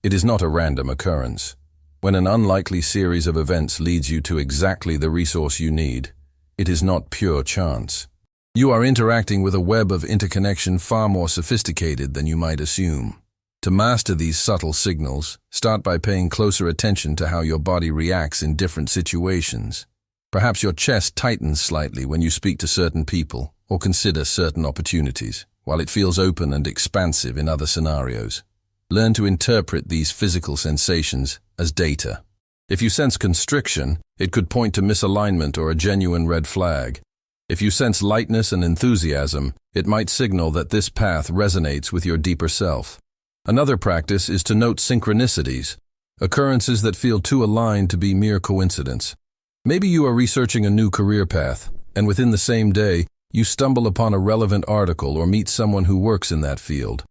it is not a random occurrence. When an unlikely series of events leads you to exactly the resource you need, it is not pure chance. You are interacting with a web of interconnection far more sophisticated than you might assume. To master these subtle signals, start by paying closer attention to how your body reacts in different situations. Perhaps your chest tightens slightly when you speak to certain people or consider certain opportunities, while it feels open and expansive in other scenarios. Learn to interpret these physical sensations as data. If you sense constriction, it could point to misalignment or a genuine red flag. If you sense lightness and enthusiasm, it might signal that this path resonates with your deeper self. Another practice is to note synchronicities, occurrences that feel too aligned to be mere coincidence. Maybe you are researching a new career path, and within the same day, you stumble upon a relevant article or meet someone who works in that field.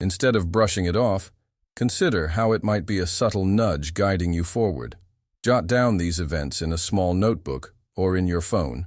Instead of brushing it off, consider how it might be a subtle nudge guiding you forward. Jot down these events in a small notebook or in your phone.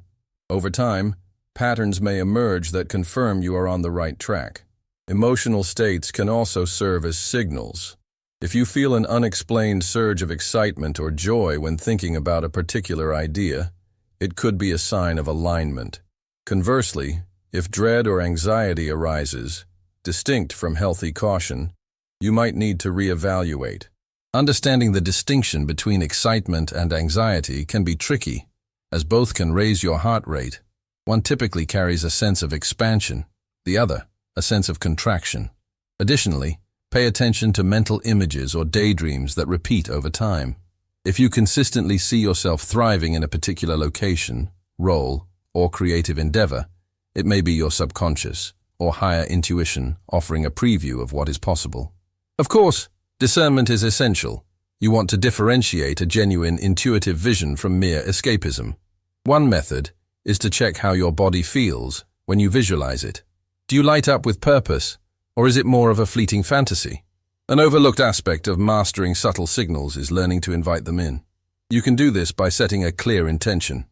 Over time, patterns may emerge that confirm you are on the right track. Emotional states can also serve as signals. If you feel an unexplained surge of excitement or joy when thinking about a particular idea, it could be a sign of alignment. Conversely, if dread or anxiety arises, distinct from healthy caution, you might need to reevaluate. Understanding the distinction between excitement and anxiety can be tricky, as both can raise your heart rate. One typically carries a sense of expansion, the other, a sense of contraction. Additionally, pay attention to mental images or daydreams that repeat over time. If you consistently see yourself thriving in a particular location, role, or creative endeavor, it may be your subconscious or higher intuition offering a preview of what is possible. Of course, discernment is essential. You want to differentiate a genuine intuitive vision from mere escapism. One method is to check how your body feels when you visualize it. Do you light up with purpose, or is it more of a fleeting fantasy? An overlooked aspect of mastering subtle signals is learning to invite them in. You can do this by setting a clear intention.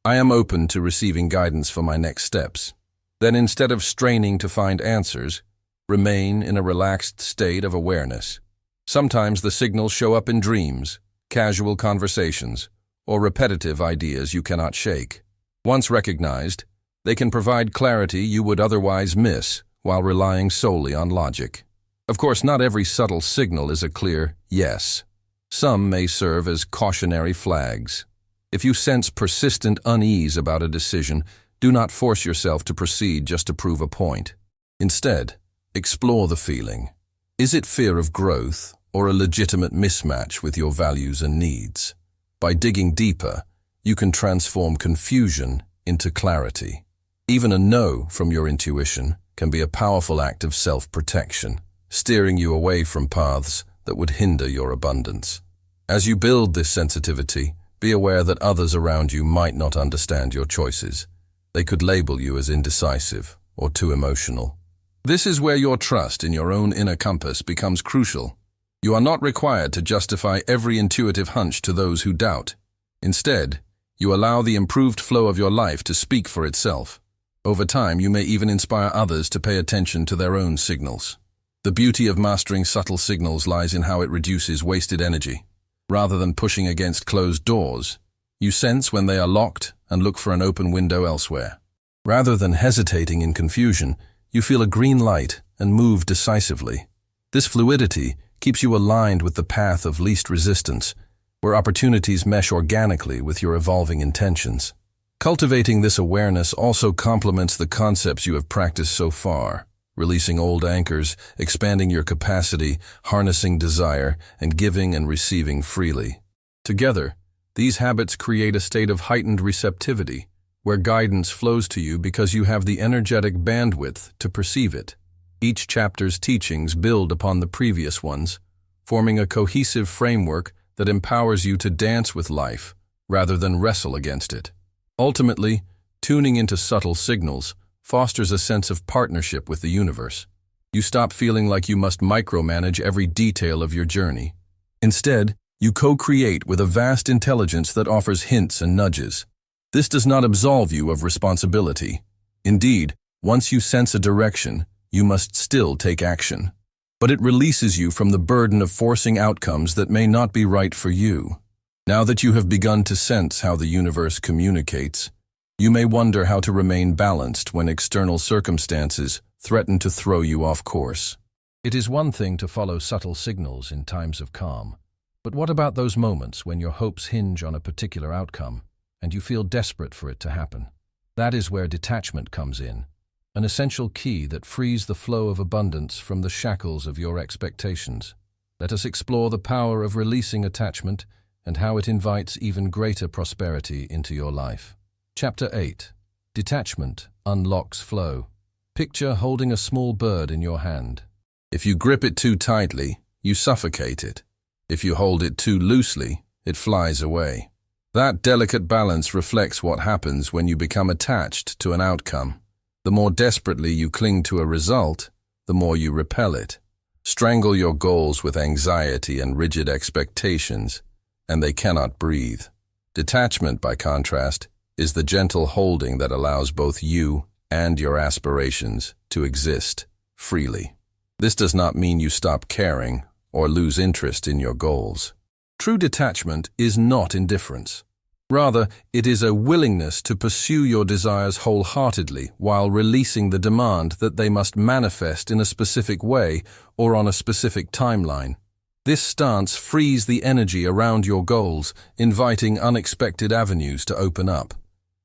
I am open to receiving guidance for my next steps. Then instead of straining to find answers, remain in a relaxed state of awareness. Sometimes the signals show up in dreams, casual conversations, or repetitive ideas you cannot shake. Once recognized, they can provide clarity you would otherwise miss while relying solely on logic. Of course, not every subtle signal is a clear yes. Some may serve as cautionary flags. If you sense persistent unease about a decision, do not force yourself to proceed just to prove a point. Instead, explore the feeling. Is it fear of growth or a legitimate mismatch with your values and needs? By digging deeper, you can transform confusion into clarity. Even a no from your intuition can be a powerful act of self-protection, steering you away from paths that would hinder your abundance. As you build this sensitivity, be aware that others around you might not understand your choices. They could label you as indecisive or too emotional. This is where your trust in your own inner compass becomes crucial. You are not required to justify every intuitive hunch to those who doubt. Instead, you allow the improved flow of your life to speak for itself. Over time, you may even inspire others to pay attention to their own signals. The beauty of mastering subtle signals lies in how it reduces wasted energy. Rather than pushing against closed doors, you sense when they are locked and look for an open window elsewhere. Rather than hesitating in confusion, you feel a green light and move decisively. This fluidity keeps you aligned with the path of least resistance, where opportunities mesh organically with your evolving intentions. Cultivating this awareness also complements the concepts you have practiced so far, releasing old anchors, expanding your capacity, harnessing desire, and giving and receiving freely. Together, these habits create a state of heightened receptivity, where guidance flows to you because you have the energetic bandwidth to perceive it. Each chapter's teachings build upon the previous ones, forming a cohesive framework that empowers you to dance with life rather than wrestle against it. Ultimately, tuning into subtle signals fosters a sense of partnership with the universe. You stop feeling like you must micromanage every detail of your journey. Instead, you co-create with a vast intelligence that offers hints and nudges. This does not absolve you of responsibility. Indeed, once you sense a direction, you must still take action. But it releases you from the burden of forcing outcomes that may not be right for you. Now that you have begun to sense how the universe communicates, you may wonder how to remain balanced when external circumstances threaten to throw you off course. It is one thing to follow subtle signals in times of calm, but what about those moments when your hopes hinge on a particular outcome and you feel desperate for it to happen? That is where detachment comes in, an essential key that frees the flow of abundance from the shackles of your expectations. Let us explore the power of releasing attachment and how it invites even greater prosperity into your life. Chapter 8. Detachment unlocks flow. Picture holding a small bird in your hand. If you grip it too tightly, you suffocate it. If you hold it too loosely, it flies away. That delicate balance reflects what happens when you become attached to an outcome. The more desperately you cling to a result, the more you repel it. Strangle your goals with anxiety and rigid expectations, and they cannot breathe. Detachment, by contrast, is the gentle holding that allows both you and your aspirations to exist freely. This does not mean you stop caring or lose interest in your goals. True detachment is not indifference. Rather, it is a willingness to pursue your desires wholeheartedly while releasing the demand that they must manifest in a specific way or on a specific timeline. This stance frees the energy around your goals, inviting unexpected avenues to open up.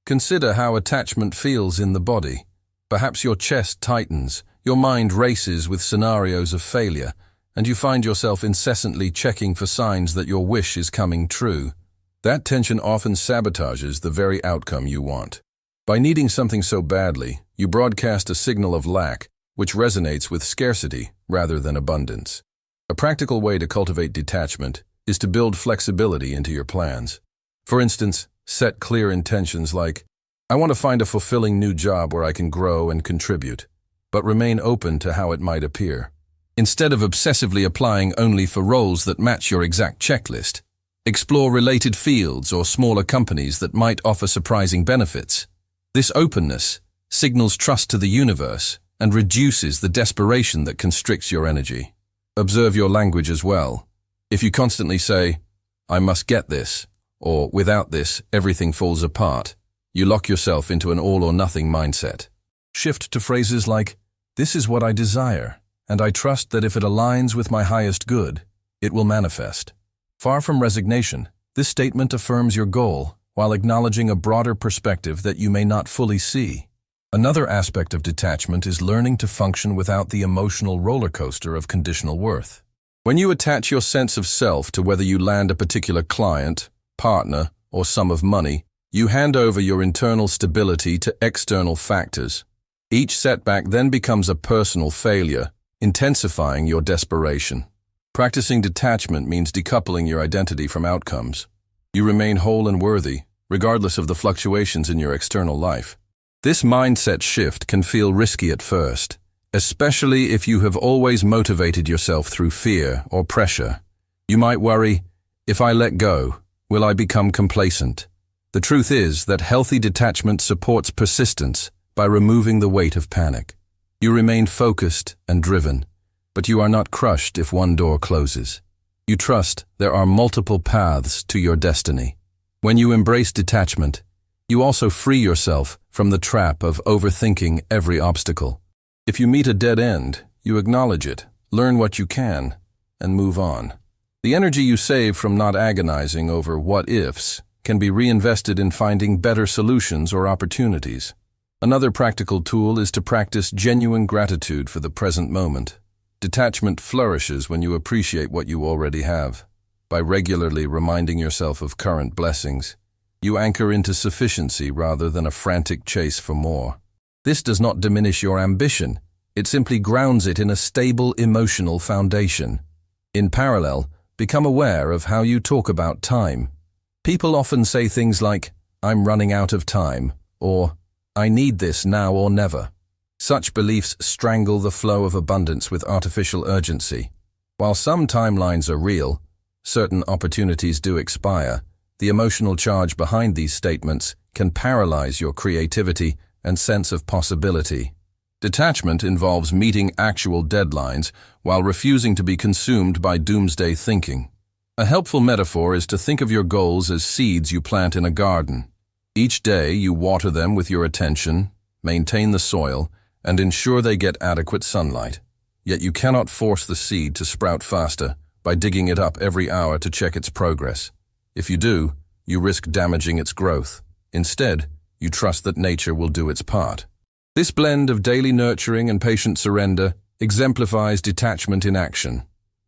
Consider how attachment feels in the body. Perhaps your chest tightens, your mind races with scenarios of failure, and you find yourself incessantly checking for signs that your wish is coming true. That tension often sabotages the very outcome you want. By needing something so badly, you broadcast a signal of lack, which resonates with scarcity rather than abundance. A practical way to cultivate detachment is to build flexibility into your plans. For instance, set clear intentions like, I want to find a fulfilling new job where I can grow and contribute, but remain open to how it might appear. Instead of obsessively applying only for roles that match your exact checklist, explore related fields or smaller companies that might offer surprising benefits. This openness signals trust to the universe and reduces the desperation that constricts your energy. Observe your language as well. If you constantly say, I must get this, or without this, everything falls apart, you lock yourself into an all-or-nothing mindset. Shift to phrases like, this is what I desire, and I trust that if it aligns with my highest good, it will manifest. Far from resignation, this statement affirms your goal while acknowledging a broader perspective that you may not fully see. Another aspect of detachment is learning to function without the emotional roller coaster of conditional worth. When you attach your sense of self to whether you land a particular client, partner, or sum of money, you hand over your internal stability to external factors. Each setback then becomes a personal failure, intensifying your desperation. Practicing detachment means decoupling your identity from outcomes. You remain whole and worthy, regardless of the fluctuations in your external life. This mindset shift can feel risky at first, especially if you have always motivated yourself through fear or pressure. You might worry, if I let go, will I become complacent? The truth is that healthy detachment supports persistence by removing the weight of panic. You remain focused and driven, but you are not crushed if one door closes. You trust there are multiple paths to your destiny. When you embrace detachment, you also free yourself from the trap of overthinking every obstacle. If you meet a dead end, you acknowledge it, learn what you can, and move on. The energy you save from not agonizing over what-ifs can be reinvested in finding better solutions or opportunities. Another practical tool is to practice genuine gratitude for the present moment. Detachment flourishes when you appreciate what you already have. By regularly reminding yourself of current blessings, you anchor into sufficiency rather than a frantic chase for more. This does not diminish your ambition. It simply grounds it in a stable emotional foundation. In parallel, become aware of how you talk about time. People often say things like, I'm running out of time, or I need this now or never. Such beliefs strangle the flow of abundance with artificial urgency. While some timelines are real, certain opportunities do expire. The emotional charge behind these statements can paralyze your creativity and sense of possibility. Detachment involves meeting actual deadlines while refusing to be consumed by doomsday thinking. A helpful metaphor is to think of your goals as seeds you plant in a garden. Each day you water them with your attention, maintain the soil, and ensure they get adequate sunlight. yet you cannot force the seed to sprout faster by digging it up every hour to check its progress. If you do, you risk damaging its growth. Instead, you trust that nature will do its part. This blend of daily nurturing and patient surrender exemplifies detachment in action.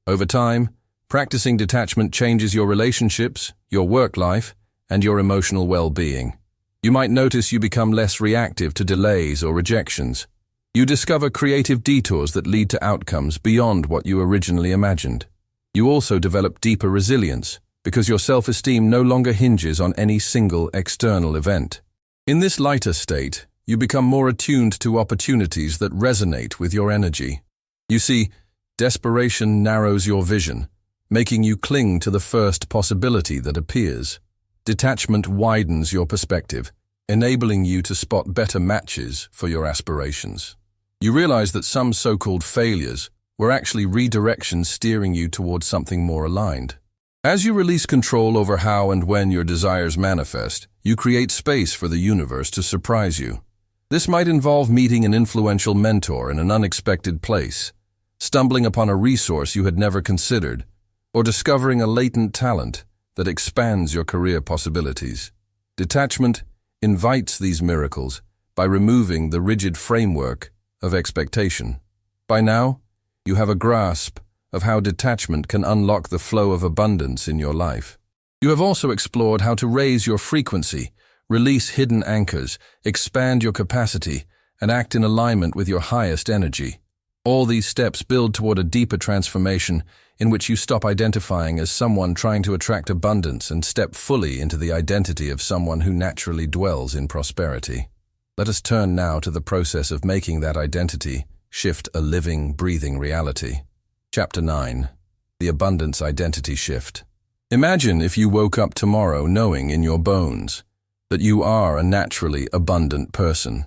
Over time, practicing detachment changes your relationships, your work life, and your emotional well-being. You might notice you become less reactive to delays or rejections. You discover creative detours that lead to outcomes beyond what you originally imagined. You also develop deeper resilience because your self-esteem no longer hinges on any single external event. In this lighter state, you become more attuned to opportunities that resonate with your energy. You see, desperation narrows your vision, making you cling to the first possibility that appears. Detachment widens your perspective, enabling you to spot better matches for your aspirations. You realize that some so-called failures were actually redirections steering you towards something more aligned. As you release control over how and when your desires manifest, you create space for the universe to surprise you. This might involve meeting an influential mentor in an unexpected place, stumbling upon a resource you had never considered, or discovering a latent talent that expands your career possibilities. Detachment invites these miracles by removing the rigid framework of expectation. By now, you have a grasp of how detachment can unlock the flow of abundance in your life. You have also explored how to raise your frequency, release hidden anchors, expand your capacity, and act in alignment with your highest energy. All these steps build toward a deeper transformation in which you stop identifying as someone trying to attract abundance and step fully into the identity of someone who naturally dwells in prosperity. Let us turn now to the process of making that identity shift a living, breathing reality. Chapter 9. The Abundance Identity Shift. Imagine if you woke up tomorrow knowing in your bones that you are a naturally abundant person.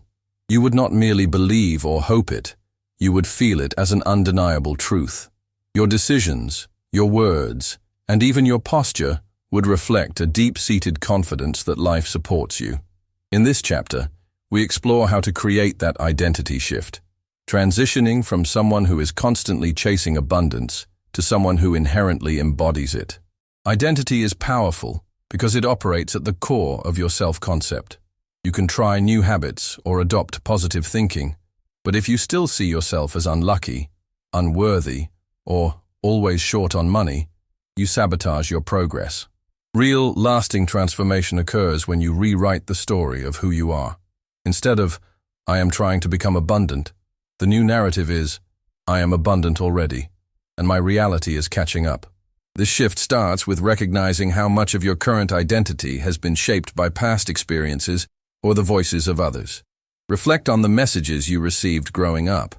You would not merely believe or hope it, you would feel it as an undeniable truth. Your decisions, your words, and even your posture would reflect a deep-seated confidence that life supports you. In this chapter, we explore how to create that identity shift, transitioning from someone who is constantly chasing abundance to someone who inherently embodies it. Identity is powerful because it operates at the core of your self-concept. You can try new habits or adopt positive thinking, but if you still see yourself as unlucky, unworthy, or always short on money, you sabotage your progress. Real, lasting transformation occurs when you rewrite the story of who you are. Instead of, "I am trying to become abundant," the new narrative is, "I am abundant already, and my reality is catching up." This shift starts with recognizing how much of your current identity has been shaped by past experiences or the voices of others. Reflect on the messages you received growing up.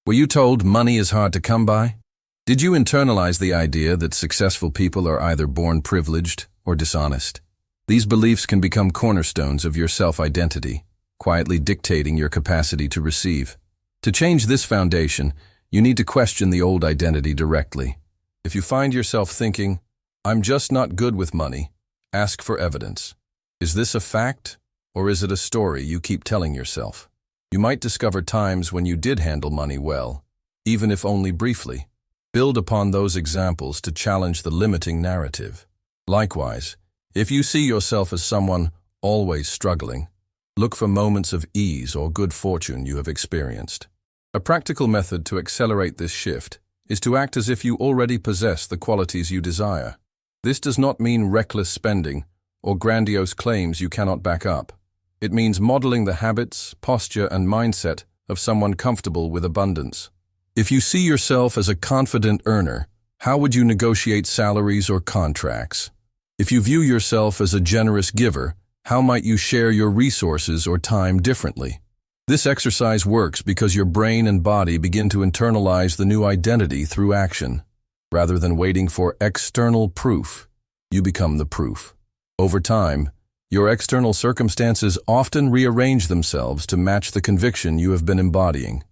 Were you told money is hard to come by? Did you internalize the idea that successful people are either born privileged or dishonest? These beliefs can become cornerstones of your self-identity, quietly dictating your capacity to receive. To change this foundation, you need to question the old identity directly. If you find yourself thinking, "I'm just not good with money," ask for evidence. Is this a fact, or is it a story you keep telling yourself? You might discover times when you did handle money well, even if only briefly. Build upon those examples to challenge the limiting narrative. Likewise, if you see yourself as someone always struggling, look for moments of ease or good fortune you have experienced. A practical method to accelerate this shift is to act as if you already possess the qualities you desire. This does not mean reckless spending or grandiose claims you cannot back up. It means modeling the habits, posture, and mindset of someone comfortable with abundance. If you see yourself as a confident earner, how would you negotiate salaries or contracts? If you view yourself as a generous giver, how might you share your resources or time differently? This exercise works because your brain and body begin to internalize the new identity through action. Rather than waiting for external proof, you become the proof. Over time, your external circumstances often rearrange themselves to match the conviction you have been embodying.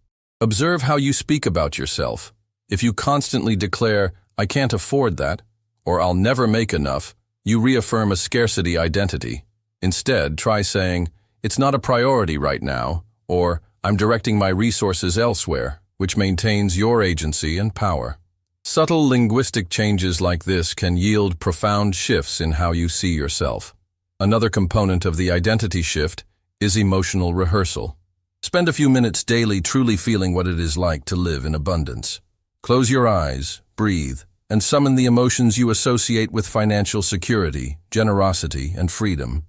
Observe how you speak about yourself. If you constantly declare, "I can't afford that," or "I'll never make enough," you reaffirm a scarcity identity. Instead, try saying, "It's not a priority right now," or "I'm directing my resources elsewhere," which maintains your agency and power. Subtle linguistic changes like this can yield profound shifts in how you see yourself. Another component of the identity shift is emotional rehearsal. Spend a few minutes daily truly feeling what it is like to live in abundance. Close your eyes, breathe, and summon the emotions you associate with financial security, generosity, and freedom.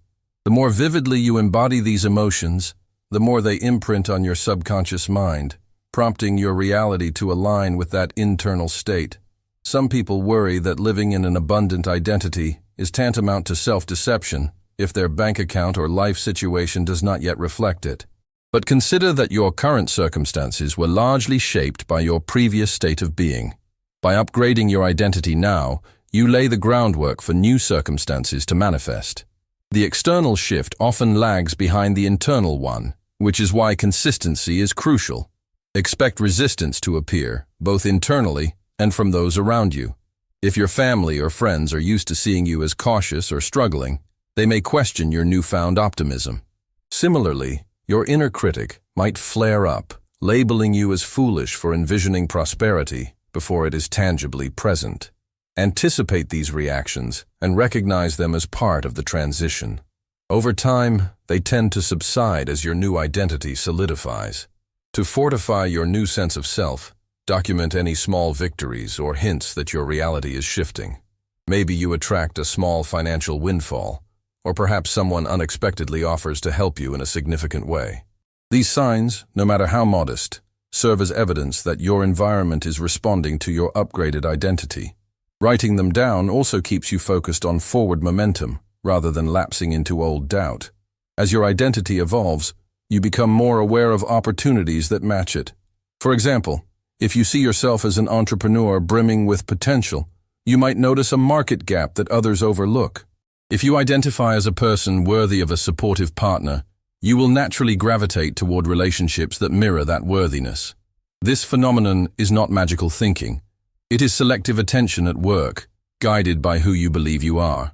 The more vividly you embody these emotions, the more they imprint on your subconscious mind, prompting your reality to align with that internal state. Some people worry that living in an abundant identity is tantamount to self-deception if their bank account or life situation does not yet reflect it. But consider that your current circumstances were largely shaped by your previous state of being. By upgrading your identity now, you lay the groundwork for new circumstances to manifest. The external shift often lags behind the internal one, which is why consistency is crucial. Expect resistance to appear, both internally and from those around you. If your family or friends are used to seeing you as cautious or struggling, they may question your newfound optimism. Similarly, your inner critic might flare up, labeling you as foolish for envisioning prosperity before it is tangibly present. Anticipate these reactions and recognize them as part of the transition. Over time, they tend to subside as your new identity solidifies. To fortify your new sense of self, document any small victories or hints that your reality is shifting. Maybe you attract a small financial windfall, or perhaps someone unexpectedly offers to help you in a significant way. These signs, no matter how modest, serve as evidence that your environment is responding to your upgraded identity. Writing them down also keeps you focused on forward momentum, rather than lapsing into old doubt. As your identity evolves, you become more aware of opportunities that match it. For example, if you see yourself as an entrepreneur brimming with potential, you might notice a market gap that others overlook. If you identify as a person worthy of a supportive partner, you will naturally gravitate toward relationships that mirror that worthiness. This phenomenon is not magical thinking. It is selective attention at work, guided by who you believe you are.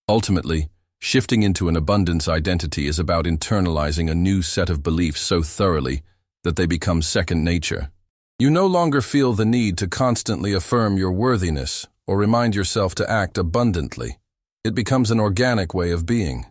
Ultimately, shifting into an abundance identity is about internalizing a new set of beliefs so thoroughly that they become second nature. You no longer feel the need to constantly affirm your worthiness or remind yourself to act abundantly. It becomes an organic way of being.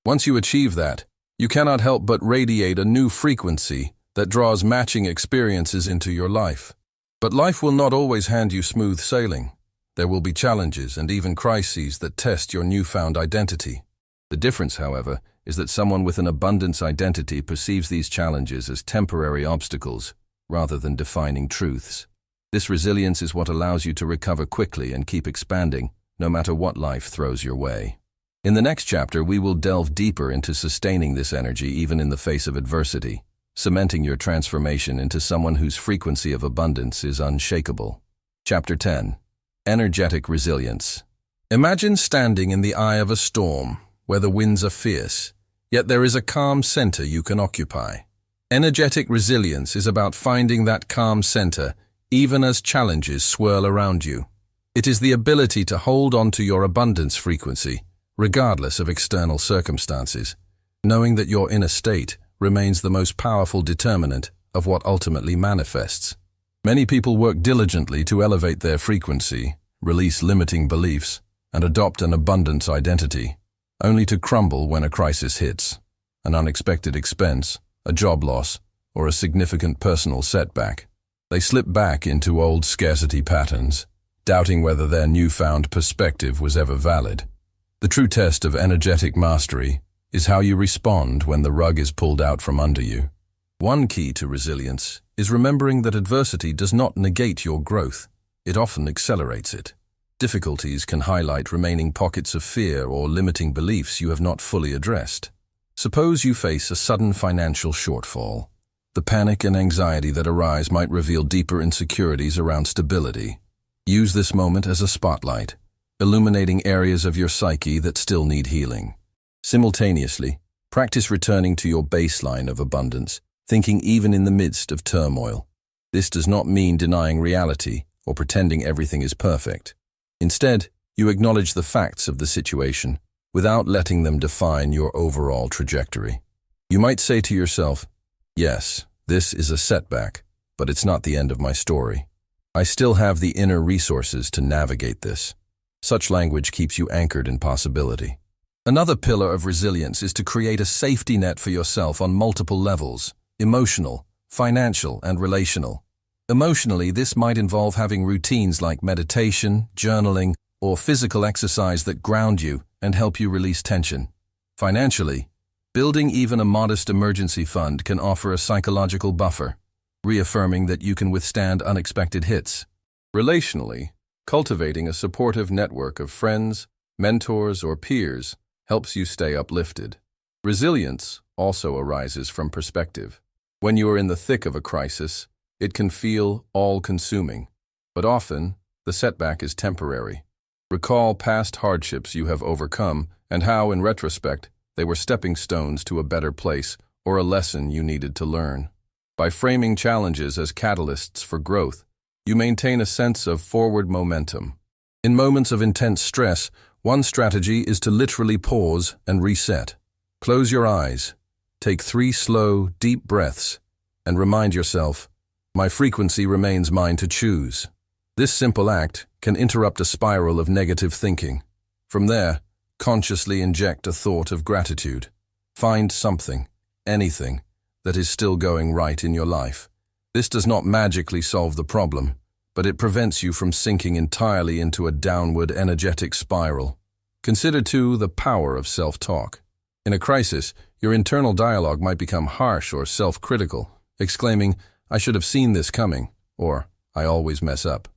Once you achieve that, you cannot help but radiate a new frequency that draws matching experiences into your life. But life will not always hand you smooth sailing. There will be challenges and even crises that test your newfound identity. The difference, however, is that someone with an abundance identity perceives these challenges as temporary obstacles rather than defining truths. This resilience is what allows you to recover quickly and keep expanding, no matter what life throws your way. In the next chapter, we will delve deeper into sustaining this energy even in the face of adversity, cementing your transformation into someone whose frequency of abundance is unshakable. Chapter 10. Energetic Resilience. Imagine standing in the eye of a storm, where the winds are fierce, yet there is a calm center you can occupy. Energetic resilience is about finding that calm center, even as challenges swirl around you. It is the ability to hold on to your abundance frequency, regardless of external circumstances, knowing that your inner state remains the most powerful determinant of what ultimately manifests. Many people work diligently to elevate their frequency, release limiting beliefs, and adopt an abundance identity, only to crumble when a crisis hits, an unexpected expense, a job loss, or a significant personal setback. They slip back into old scarcity patterns, doubting whether their newfound perspective was ever valid. The true test of energetic mastery is how you respond when the rug is pulled out from under you. One key to resilience is remembering that adversity does not negate your growth. It often accelerates it. Difficulties can highlight remaining pockets of fear or limiting beliefs you have not fully addressed. Suppose you face a sudden financial shortfall. The panic and anxiety that arise might reveal deeper insecurities around stability. Use this moment as a spotlight, illuminating areas of your psyche that still need healing. Simultaneously, practice returning to your baseline of abundance, thinking even in the midst of turmoil. This does not mean denying reality or pretending everything is perfect. Instead, you acknowledge the facts of the situation without letting them define your overall trajectory. You might say to yourself, "Yes, this is a setback, but it's not the end of my story. I still have the inner resources to navigate this. Such language keeps you anchored in possibility. Another pillar of resilience is to create a safety net for yourself on multiple levels: emotional, financial, and relational. Emotionally, this might involve having routines like meditation, journaling, or physical exercise that ground you and help you release tension. Financially, building even a modest emergency fund can offer a psychological buffer, reaffirming that you can withstand unexpected hits. Relationally, cultivating a supportive network of friends, mentors, or peers helps you stay uplifted. Resilience also arises from perspective. When you are in the thick of a crisis, it can feel all-consuming, but often the setback is temporary. Recall past hardships you have overcome and how, in retrospect, they were stepping stones to a better place or a lesson you needed to learn. By framing challenges as catalysts for growth, you maintain a sense of forward momentum. In moments of intense stress, one strategy is to literally pause and reset. Close your eyes, take 3 slow, deep breaths, and remind yourself, "My frequency remains mine to choose." This simple act can interrupt a spiral of negative thinking. From there, consciously inject a thought of gratitude. Find something, anything, that is still going right in your life. This does not magically solve the problem, but it prevents you from sinking entirely into a downward energetic spiral. Consider, too, the power of self-talk. In a crisis, your internal dialogue might become harsh or self-critical, exclaiming, "I should have seen this coming," or "I always mess up."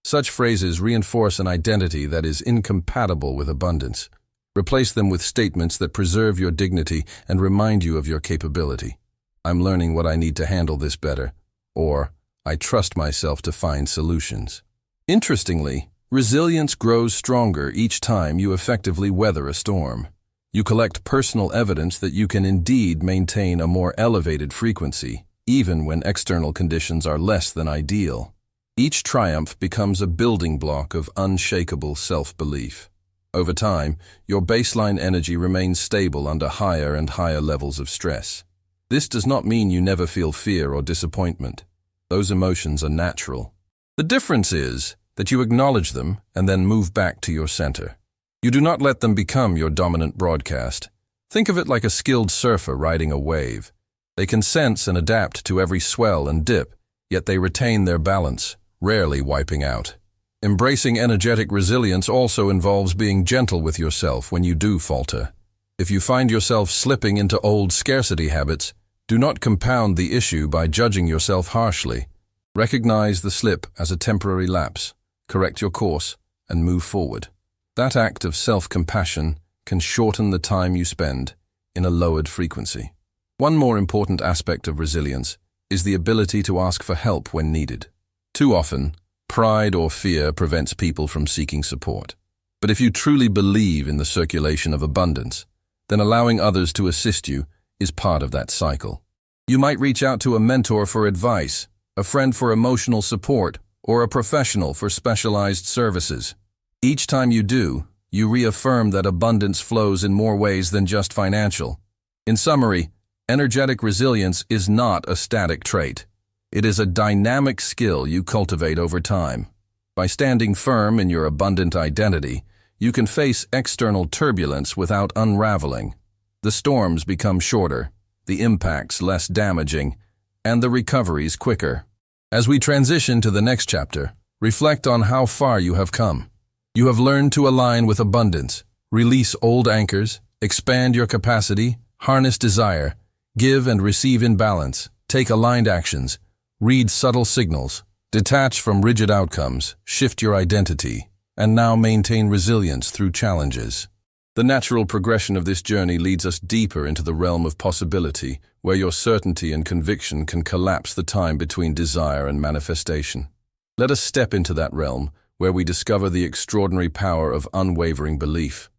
Such phrases reinforce an identity that is incompatible with abundance. Replace them with statements that preserve your dignity and remind you of your capability. "I'm learning what I need to handle this better," or "I trust myself to find solutions." Interestingly, resilience grows stronger each time you effectively weather a storm. You collect personal evidence that you can indeed maintain a more elevated frequency, even when external conditions are less than ideal. Each triumph becomes a building block of unshakable self-belief. Over time, your baseline energy remains stable under higher and higher levels of stress. This does not mean you never feel fear or disappointment. Those emotions are natural. The difference is that you acknowledge them and then move back to your center. You do not let them become your dominant broadcast. Think of it like a skilled surfer riding a wave. They can sense and adapt to every swell and dip, yet they retain their balance, rarely wiping out. Embracing energetic resilience also involves being gentle with yourself when you do falter. If you find yourself slipping into old scarcity habits, do not compound the issue by judging yourself harshly. Recognize the slip as a temporary lapse, correct your course, and move forward. That act of self-compassion can shorten the time you spend in a lowered frequency. One more important aspect of resilience is the ability to ask for help when needed. Too often, pride or fear prevents people from seeking support. But if you truly believe in the circulation of abundance, then allowing others to assist you is part of that cycle. You might reach out to a mentor for advice, a friend for emotional support, or a professional for specialized services. Each time you do, you reaffirm that abundance flows in more ways than just financial. In summary, energetic resilience is not a static trait. It is a dynamic skill you cultivate over time. By standing firm in your abundant identity, you can face external turbulence without unraveling. The storms become shorter, the impacts less damaging, and the recoveries quicker. As we transition to the next chapter, reflect on how far you have come. You have learned to align with abundance, release old anchors, expand your capacity, harness desire, give and receive in balance, take aligned actions, read subtle signals, detach from rigid outcomes, shift your identity, and now maintain resilience through challenges. The natural progression of this journey leads us deeper into the realm of possibility, where your certainty and conviction can collapse the time between desire and manifestation. Let us step into that realm, where we discover the extraordinary power of unwavering belief.